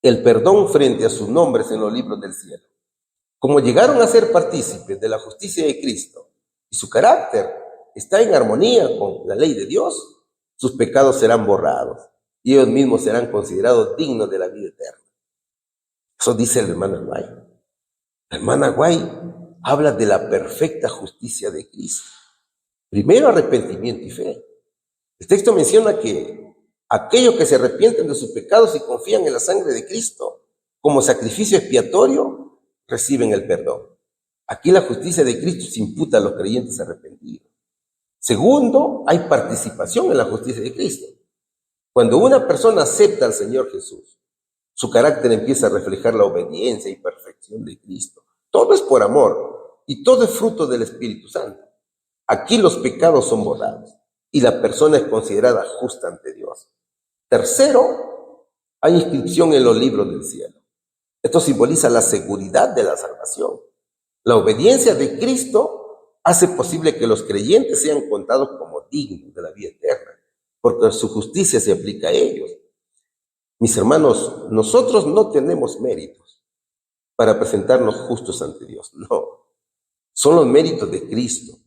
el perdón frente a sus nombres en los libros del cielo. Como llegaron a ser partícipes de la justicia de Cristo y su carácter está en armonía con la ley de Dios, sus pecados serán borrados y ellos mismos serán considerados dignos de la vida eterna. Eso dice el hermano Aguay. El hermano Aguay habla de la perfecta justicia de Cristo. Primero, arrepentimiento y fe. El texto menciona que aquellos que se arrepienten de sus pecados y confían en la sangre de Cristo como sacrificio expiatorio, reciben el perdón. Aquí la justicia de Cristo se imputa a los creyentes arrepentidos. Segundo, hay participación en la justicia de Cristo. Cuando una persona acepta al Señor Jesús, su carácter empieza a reflejar la obediencia y perfección de Cristo. Todo es por amor y todo es fruto del Espíritu Santo. Aquí los pecados son borrados y la persona es considerada justa ante Dios. Tercero, hay inscripción en los libros del cielo. Esto simboliza la seguridad de la salvación. La obediencia de Cristo hace posible que los creyentes sean contados como dignos de la vida eterna, porque su justicia se aplica a ellos. Mis hermanos, nosotros no tenemos méritos para presentarnos justos ante Dios, no. Son los méritos de Cristo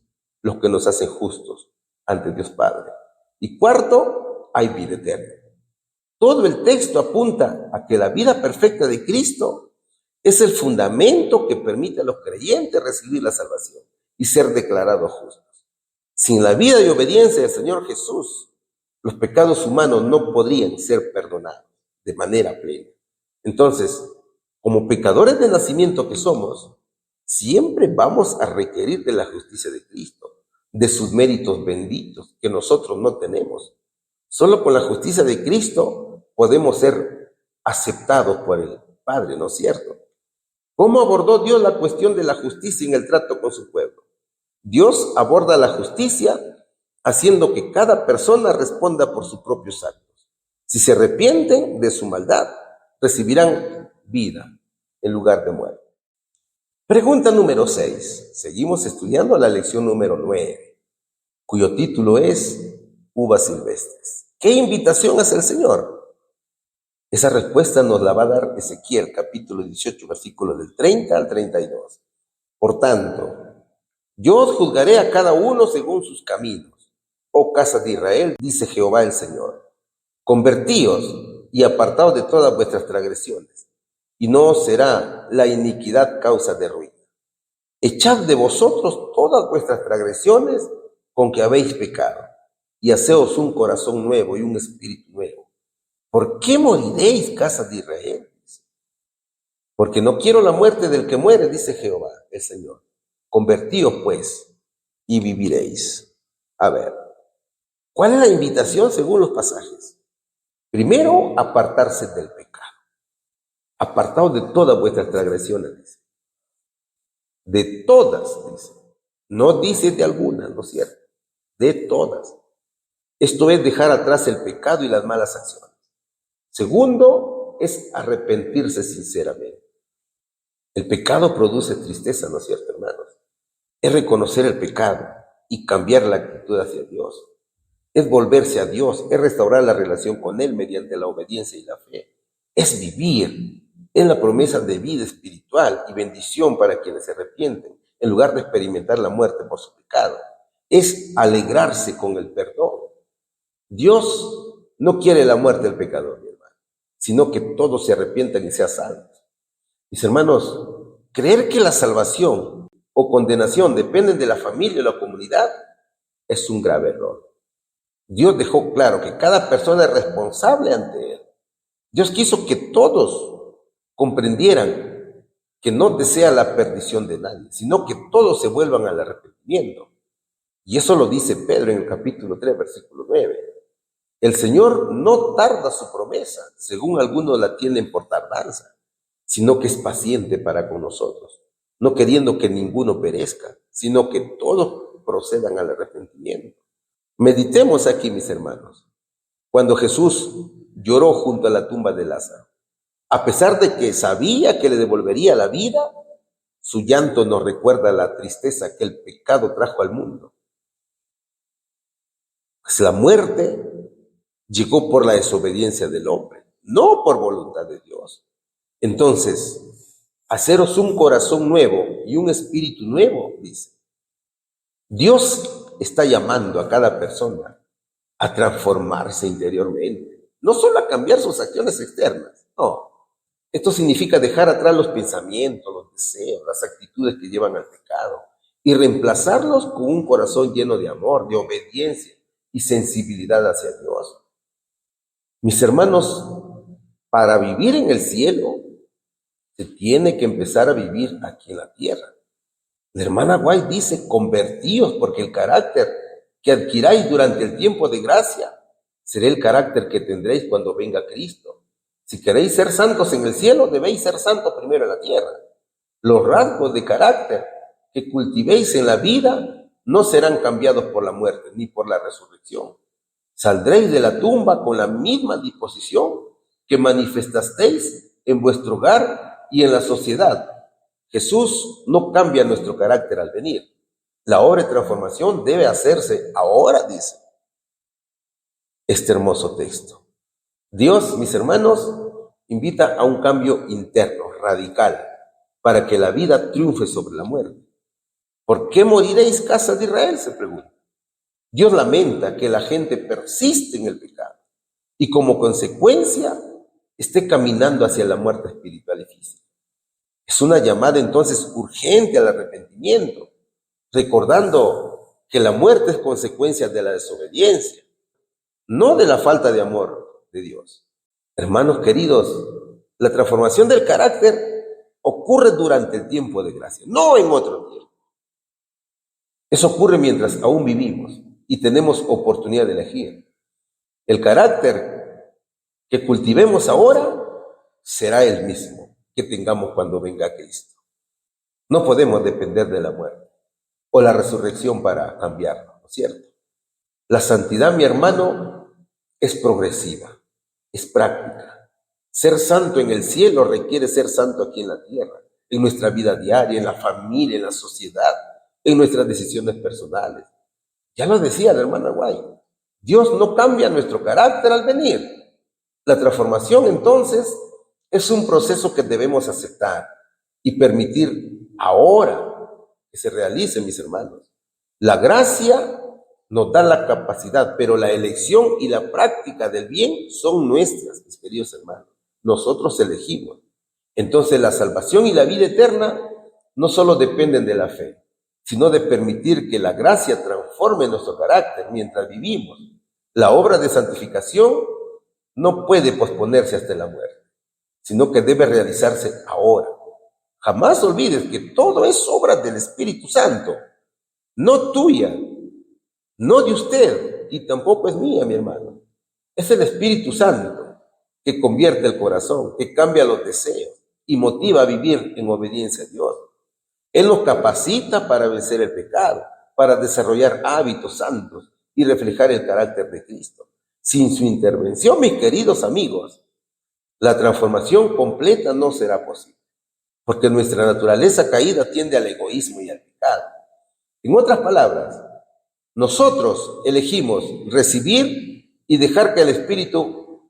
los que nos hacen justos ante Dios Padre. Y cuarto, hay vida eterna. Todo el texto apunta a que la vida perfecta de Cristo es el fundamento que permite a los creyentes recibir la salvación y ser declarados justos. Sin la vida y obediencia del Señor Jesús, los pecados humanos no podrían ser perdonados de manera plena. Entonces, como pecadores de nacimiento que somos, siempre vamos a requerir de la justicia de Cristo, de sus méritos benditos que nosotros no tenemos. Solo con la justicia de Cristo podemos ser aceptados por el Padre, ¿no es cierto? ¿Cómo abordó Dios la cuestión de la justicia en el trato con su pueblo? Dios aborda la justicia haciendo que cada persona responda por sus propios actos. Si se arrepienten de su maldad, recibirán vida en lugar de muerte. Pregunta número 6. Seguimos estudiando la lección número 9, cuyo título es Uvas silvestres. ¿Qué invitación hace el Señor? Esa respuesta nos la va a dar Ezequiel, capítulo 18, versículos del 30 al 32. Por tanto, yo os juzgaré a cada uno según sus caminos. Oh casa de Israel, dice Jehová el Señor, convertíos y apartaos de todas vuestras transgresiones, y no os será la iniquidad causa de ruina. Echad de vosotros todas vuestras transgresiones con que habéis pecado, y haceos un corazón nuevo y un espíritu nuevo. ¿Por qué moriréis, casa de Israel? Porque no quiero la muerte del que muere, dice Jehová el Señor. Convertíos pues y viviréis. A ver, ¿cuál es la invitación según los pasajes? Primero, apartarse del pecado. Apartaos de todas vuestras transgresiones, dice. De todas, dice. No dice de algunas, ¿no es cierto? De todas. Esto es dejar atrás el pecado y las malas acciones. Segundo, es arrepentirse sinceramente. El pecado produce tristeza, ¿no es cierto, hermanos? Es reconocer el pecado y cambiar la actitud hacia Dios. Es volverse a Dios, es restaurar la relación con Él mediante la obediencia y la fe. Es vivir en la promesa de vida espiritual y bendición para quienes se arrepienten, en lugar de experimentar la muerte por su pecado. Es alegrarse con el perdón. Dios no quiere la muerte del pecador, mi hermano, sino que todos se arrepientan y sean salvos. Mis hermanos, creer que la salvación o condenación dependen de la familia o la comunidad es un grave error. Dios dejó claro que cada persona es responsable ante Él. Dios quiso que todos comprendieran que no desea la perdición de nadie, sino que todos se vuelvan al arrepentimiento. Y eso lo dice Pedro en el capítulo 3, versículo 9. El Señor no tarda su promesa, según algunos la tienen por tardanza, sino que es paciente para con nosotros, no queriendo que ninguno perezca, sino que todos procedan al arrepentimiento. Meditemos aquí, mis hermanos, cuando Jesús lloró junto a la tumba de Lázaro. A pesar de que sabía que le devolvería la vida, su llanto nos recuerda la tristeza que el pecado trajo al mundo. Pues la muerte llegó por la desobediencia del hombre, no por voluntad de Dios. Entonces, haceros un corazón nuevo y un espíritu nuevo, dice. Dios está llamando a cada persona a transformarse interiormente, no solo a cambiar sus acciones externas, no. Esto significa dejar atrás los pensamientos, los deseos, las actitudes que llevan al pecado y reemplazarlos con un corazón lleno de amor, de obediencia y sensibilidad hacia Dios. Mis hermanos, para vivir en el cielo, se tiene que empezar a vivir aquí en la tierra. La hermana White dice, convertíos, porque el carácter que adquiráis durante el tiempo de gracia será el carácter que tendréis cuando venga Cristo. Si queréis ser santos en el cielo, debéis ser santos primero en la tierra. Los rasgos de carácter que cultivéis en la vida no serán cambiados por la muerte ni por la resurrección. Saldréis de la tumba con la misma disposición que manifestasteis en vuestro hogar y en la sociedad. Jesús no cambia nuestro carácter al venir. La obra de transformación debe hacerse ahora, dice este hermoso texto. Dios, mis hermanos, invita a un cambio interno, radical, para que la vida triunfe sobre la muerte. ¿Por qué moriréis, casa de Israel?, se pregunta. Dios lamenta que la gente persiste en el pecado y como consecuencia esté caminando hacia la muerte espiritual y física. Es una llamada entonces urgente al arrepentimiento, recordando que la muerte es consecuencia de la desobediencia, no de la falta de amor de Dios. Hermanos queridos, la transformación del carácter ocurre durante el tiempo de gracia, no en otro tiempo. Eso ocurre mientras aún vivimos y tenemos oportunidad de elegir. El carácter que cultivemos ahora será el mismo que tengamos cuando venga Cristo. No podemos depender de la muerte o la resurrección para cambiarlo, ¿no es cierto? La santidad, mi hermano, es progresiva, es práctica. Ser santo en el cielo requiere ser santo aquí en la tierra, en nuestra vida diaria, en la familia, en la sociedad, en nuestras decisiones personales. Ya lo decía la hermana White, Dios no cambia nuestro carácter al venir. La transformación, entonces, es un proceso que debemos aceptar y permitir ahora que se realice, mis hermanos. La gracia nos da la capacidad, pero la elección y la práctica del bien son nuestras, mis queridos hermanos. Nosotros elegimos. Entonces, la salvación y la vida eterna no solo dependen de la fe, sino de permitir que la gracia transforme nuestro carácter mientras vivimos. La obra de santificación no puede posponerse hasta la muerte, sino que debe realizarse ahora. Jamás olvides que todo es obra del Espíritu Santo, no tuya, no de usted, y tampoco es mía, mi hermano. Es el Espíritu Santo que convierte el corazón, que cambia los deseos y motiva a vivir en obediencia a Dios. Él nos capacita para vencer el pecado, para desarrollar hábitos santos y reflejar el carácter de Cristo. Sin su intervención, mis queridos amigos, la transformación completa no será posible, porque nuestra naturaleza caída tiende al egoísmo y al pecado. En otras palabras, nosotros elegimos recibir y dejar que el Espíritu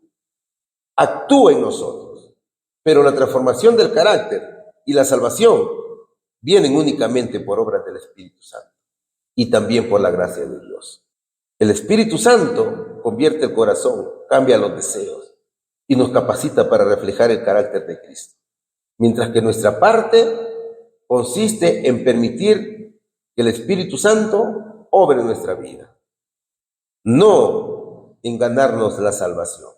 actúe en nosotros, pero la transformación del carácter y la salvación vienen únicamente por obras del Espíritu Santo y también por la gracia de Dios. El Espíritu Santo convierte el corazón, cambia los deseos y nos capacita para reflejar el carácter de Cristo. Mientras que nuestra parte consiste en permitir que el Espíritu Santo obre en nuestra vida. No en ganarnos la salvación.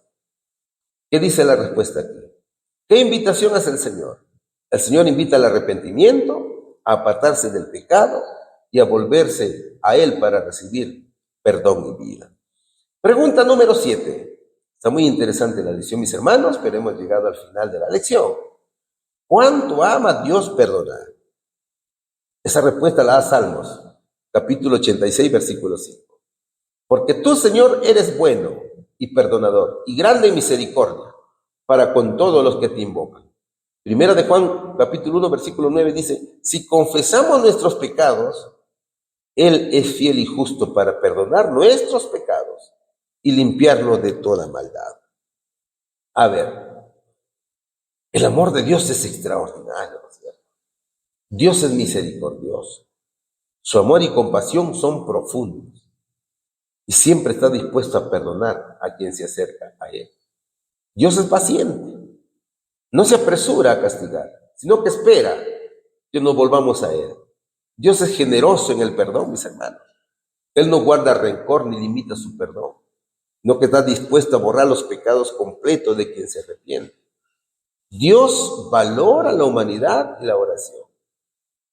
¿Qué dice la respuesta aquí? ¿Qué invitación hace el Señor? El Señor invita al arrepentimiento, a apartarse del pecado y a volverse a Él para recibir perdón y vida. Pregunta número 7. Está muy interesante la lección, mis hermanos, pero hemos llegado al final de la lección. ¿Cuánto ama Dios perdonar? Esa respuesta la da Salmos, capítulo 86, versículo 5. Porque tú, Señor, eres bueno y perdonador y grande en misericordia para con todos los que te invocan. Primera de Juan, capítulo 1, versículo 9 dice, si confesamos nuestros pecados, Él es fiel y justo para perdonar nuestros pecados y limpiarlos de toda maldad. A ver, el amor de Dios es extraordinario, ¿no es cierto? Dios es misericordioso. Su amor y compasión son profundos y siempre está dispuesto a perdonar a quien se acerca a Él. Dios es paciente, no se apresura a castigar, sino que espera que nos volvamos a Él. Dios es generoso en el perdón, mis hermanos. Él no guarda rencor ni limita su perdón, sino que está dispuesto a borrar los pecados completos de quien se arrepiente. Dios valora la humanidad y la oración.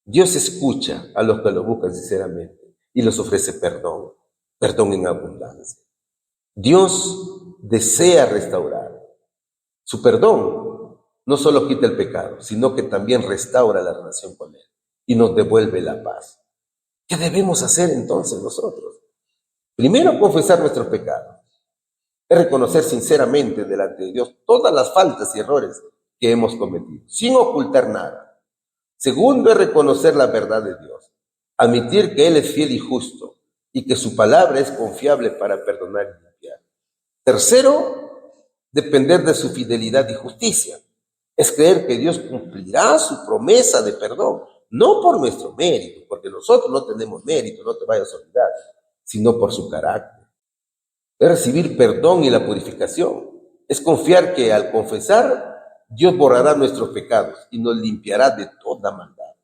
Dios escucha a los que lo buscan sinceramente y les ofrece perdón, perdón en abundancia. Dios desea restaurar. Su perdón no solo quita el pecado, sino que también restaura la relación con Él y nos devuelve la paz. ¿Qué debemos hacer entonces nosotros? Primero, confesar nuestros pecados. Es reconocer sinceramente delante de Dios todas las faltas y errores que hemos cometido, sin ocultar nada. Segundo, es reconocer la verdad de Dios, admitir que Él es fiel y justo y que su palabra es confiable para perdonar y limpiar. Tercero, depender de su fidelidad y justicia. Es creer que Dios cumplirá su promesa de perdón, no por nuestro mérito, porque nosotros no tenemos mérito, no te vayas a olvidar, sino por su carácter. Es recibir perdón y la purificación. Es confiar que al confesar, Dios borrará nuestros pecados y nos limpiará de toda maldad.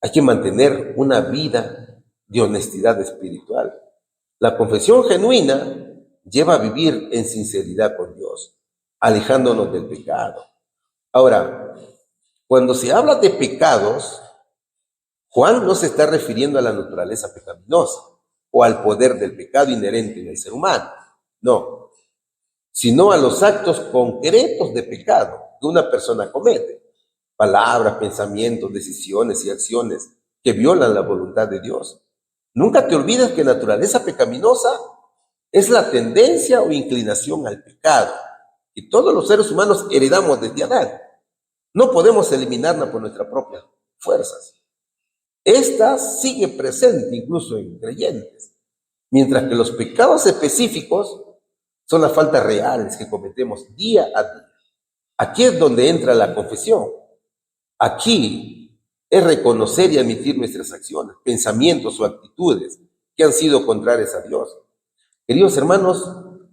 Hay que mantener una vida de honestidad espiritual. La confesión genuina lleva a vivir en sinceridad con Dios, alejándonos del pecado. Ahora, cuando se habla de pecados, Juan no se está refiriendo a la naturaleza pecaminosa o al poder del pecado inherente en el ser humano, no, sino a los actos concretos de pecado que una persona comete, palabras, pensamientos, decisiones y acciones que violan la voluntad de Dios. Nunca te olvides que naturaleza pecaminosa es la tendencia o inclinación al pecado que todos los seres humanos heredamos desde Adán. No podemos eliminarla por nuestras propias fuerzas. Esta sigue presente incluso en creyentes, mientras que los pecados específicos son las faltas reales que cometemos día a día. Aquí es donde entra la confesión. Aquí es reconocer y admitir nuestras acciones, pensamientos o actitudes que han sido contrarias a Dios. Queridos hermanos,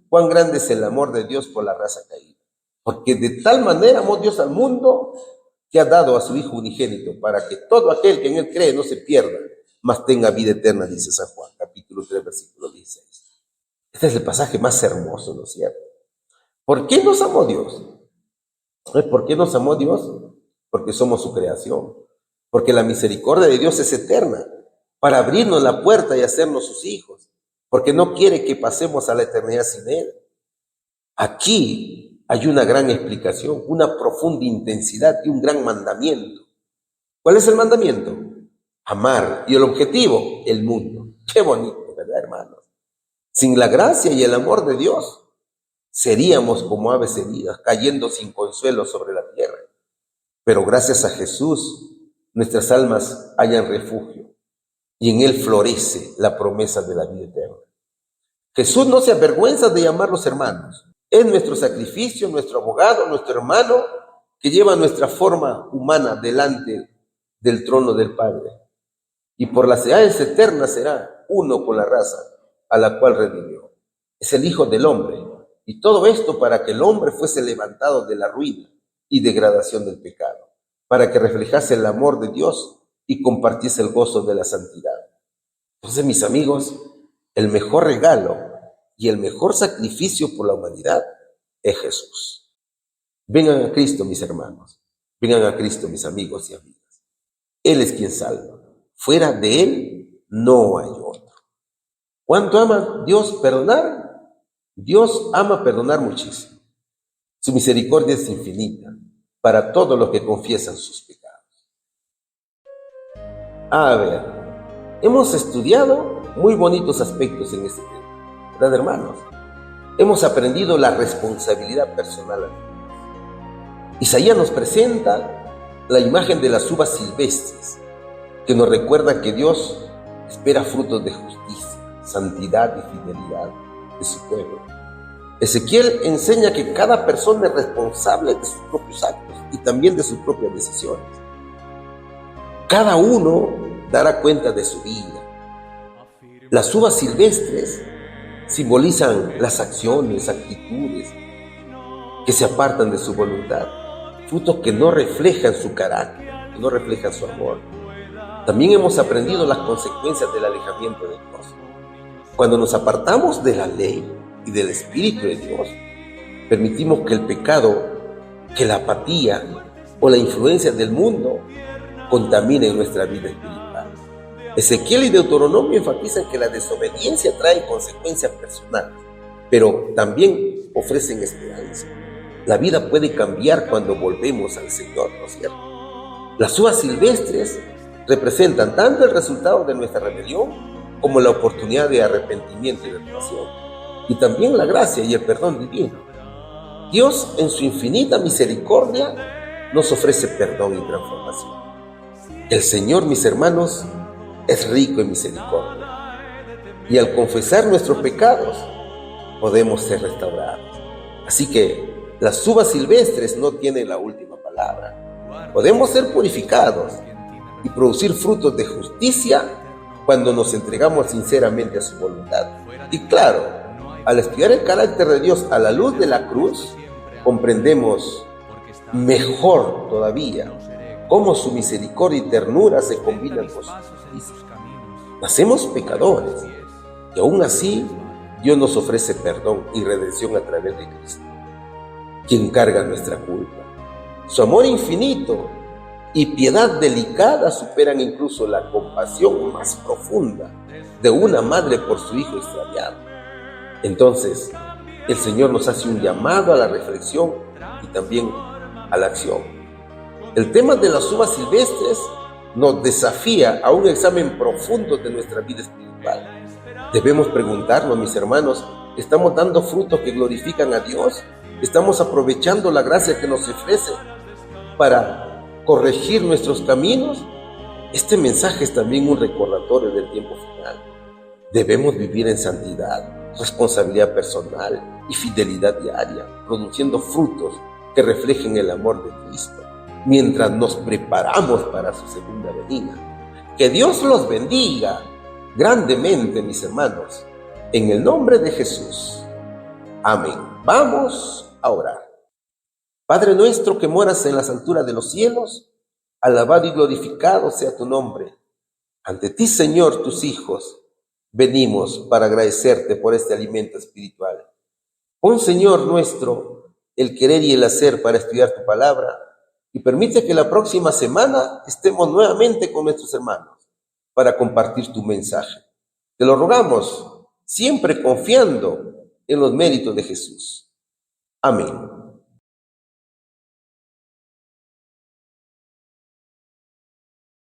cuán grande es el amor de Dios por la raza caída. Porque de tal manera amó Dios al mundo que ha dado a su Hijo unigénito para que todo aquel que en Él cree no se pierda, mas tenga vida eterna, dice San Juan, capítulo 3, versículo 16. Este es el pasaje más hermoso, ¿no es cierto? ¿Por qué nos amó Dios? ¿Por qué nos amó Dios? Porque somos su creación. Porque la misericordia de Dios es eterna, para abrirnos la puerta y hacernos sus hijos. Porque no quiere que pasemos a la eternidad sin Él. Aquí hay una gran explicación, una profunda intensidad y un gran mandamiento. ¿Cuál es el mandamiento? Amar. ¿Y el objetivo? El mundo. Qué bonito, ¿verdad, hermanos? Sin la gracia y el amor de Dios, seríamos como aves heridas, cayendo sin consuelo sobre la tierra. Pero gracias a Jesús, nuestras almas hallan refugio y en Él florece la promesa de la vida eterna. Jesús no se avergüenza de llamarlos hermanos. Es nuestro sacrificio, nuestro abogado, nuestro hermano, que lleva nuestra forma humana delante del trono del Padre. Y por las edades eternas será uno con la raza a la cual redimió. Es el Hijo del Hombre. Y todo esto para que el hombre fuese levantado de la ruina y degradación del pecado, para que reflejase el amor de Dios y compartiese el gozo de la santidad. Entonces, mis amigos, el mejor regalo y el mejor sacrificio por la humanidad es Jesús. Vengan a Cristo, mis hermanos. Vengan a Cristo, mis amigos y amigas. Él es quien salva. Fuera de Él no hay otro. ¿Cuánto ama Dios perdonar? Dios ama perdonar muchísimo. Su misericordia es infinita para todos los que confiesan sus pecados. A ver, hemos estudiado muy bonitos aspectos en este tema, ¿verdad, hermanos? Hemos aprendido la responsabilidad personal. Isaías nos presenta la imagen de las uvas silvestres, que nos recuerda que Dios espera frutos de justicia, santidad y fidelidad de su pueblo. Ezequiel enseña que cada persona es responsable de sus propios actos y también de sus propias decisiones. Cada uno dará cuenta de su vida. Las uvas silvestres simbolizan las acciones, actitudes que se apartan de su voluntad, frutos que no reflejan su carácter, que no reflejan su amor. También hemos aprendido las consecuencias del alejamiento de Dios. Cuando nos apartamos de la ley y del Espíritu de Dios, permitimos que el pecado, que la apatía o la influencia del mundo contaminen nuestra vida espiritual. Ezequiel y Deuteronomio enfatizan que la desobediencia trae consecuencias personales, pero también ofrecen esperanza. La vida puede cambiar cuando volvemos al Señor, ¿no es cierto? Las uvas silvestres representan tanto el resultado de nuestra rebelión como la oportunidad de arrepentimiento y renovación, y también la gracia y el perdón divino. Dios, en su infinita misericordia, nos ofrece perdón y transformación. El Señor, mis hermanos, es rico en misericordia, y al confesar nuestros pecados, podemos ser restaurados. Así que las uvas silvestres no tienen la última palabra. Podemos ser purificados y producir frutos de justicia cuando nos entregamos sinceramente a su voluntad. Y claro, al estudiar el carácter de Dios a la luz de la cruz, comprendemos mejor todavía cómo su misericordia y ternura se combinan con su justicia. Nacemos pecadores y aún así Dios nos ofrece perdón y redención a través de Cristo, quien carga nuestra culpa. Su amor infinito y piedad delicada superan incluso la compasión más profunda de una madre por su hijo extraviado. Entonces, el Señor nos hace un llamado a la reflexión y también a la acción. El tema de las uvas silvestres nos desafía a un examen profundo de nuestra vida espiritual. Debemos preguntarnos, mis hermanos, ¿estamos dando frutos que glorifican a Dios? ¿Estamos aprovechando la gracia que nos ofrece para corregir nuestros caminos? Este mensaje es también un recordatorio del tiempo final. Debemos vivir en santidad, responsabilidad personal y fidelidad diaria, produciendo frutos que reflejen el amor de Cristo, mientras nos preparamos para su segunda venida. Que Dios los bendiga grandemente, mis hermanos, en el nombre de Jesús. Amén. Vamos a orar. Padre nuestro que moras en las alturas de los cielos, alabado y glorificado sea tu nombre. Ante ti, Señor, tus hijos, venimos para agradecerte por este alimento espiritual. Pon, Señor nuestro, el querer y el hacer para estudiar tu palabra y permite que la próxima semana estemos nuevamente con nuestros hermanos para compartir tu mensaje. Te lo rogamos, siempre confiando en los méritos de Jesús. Amén.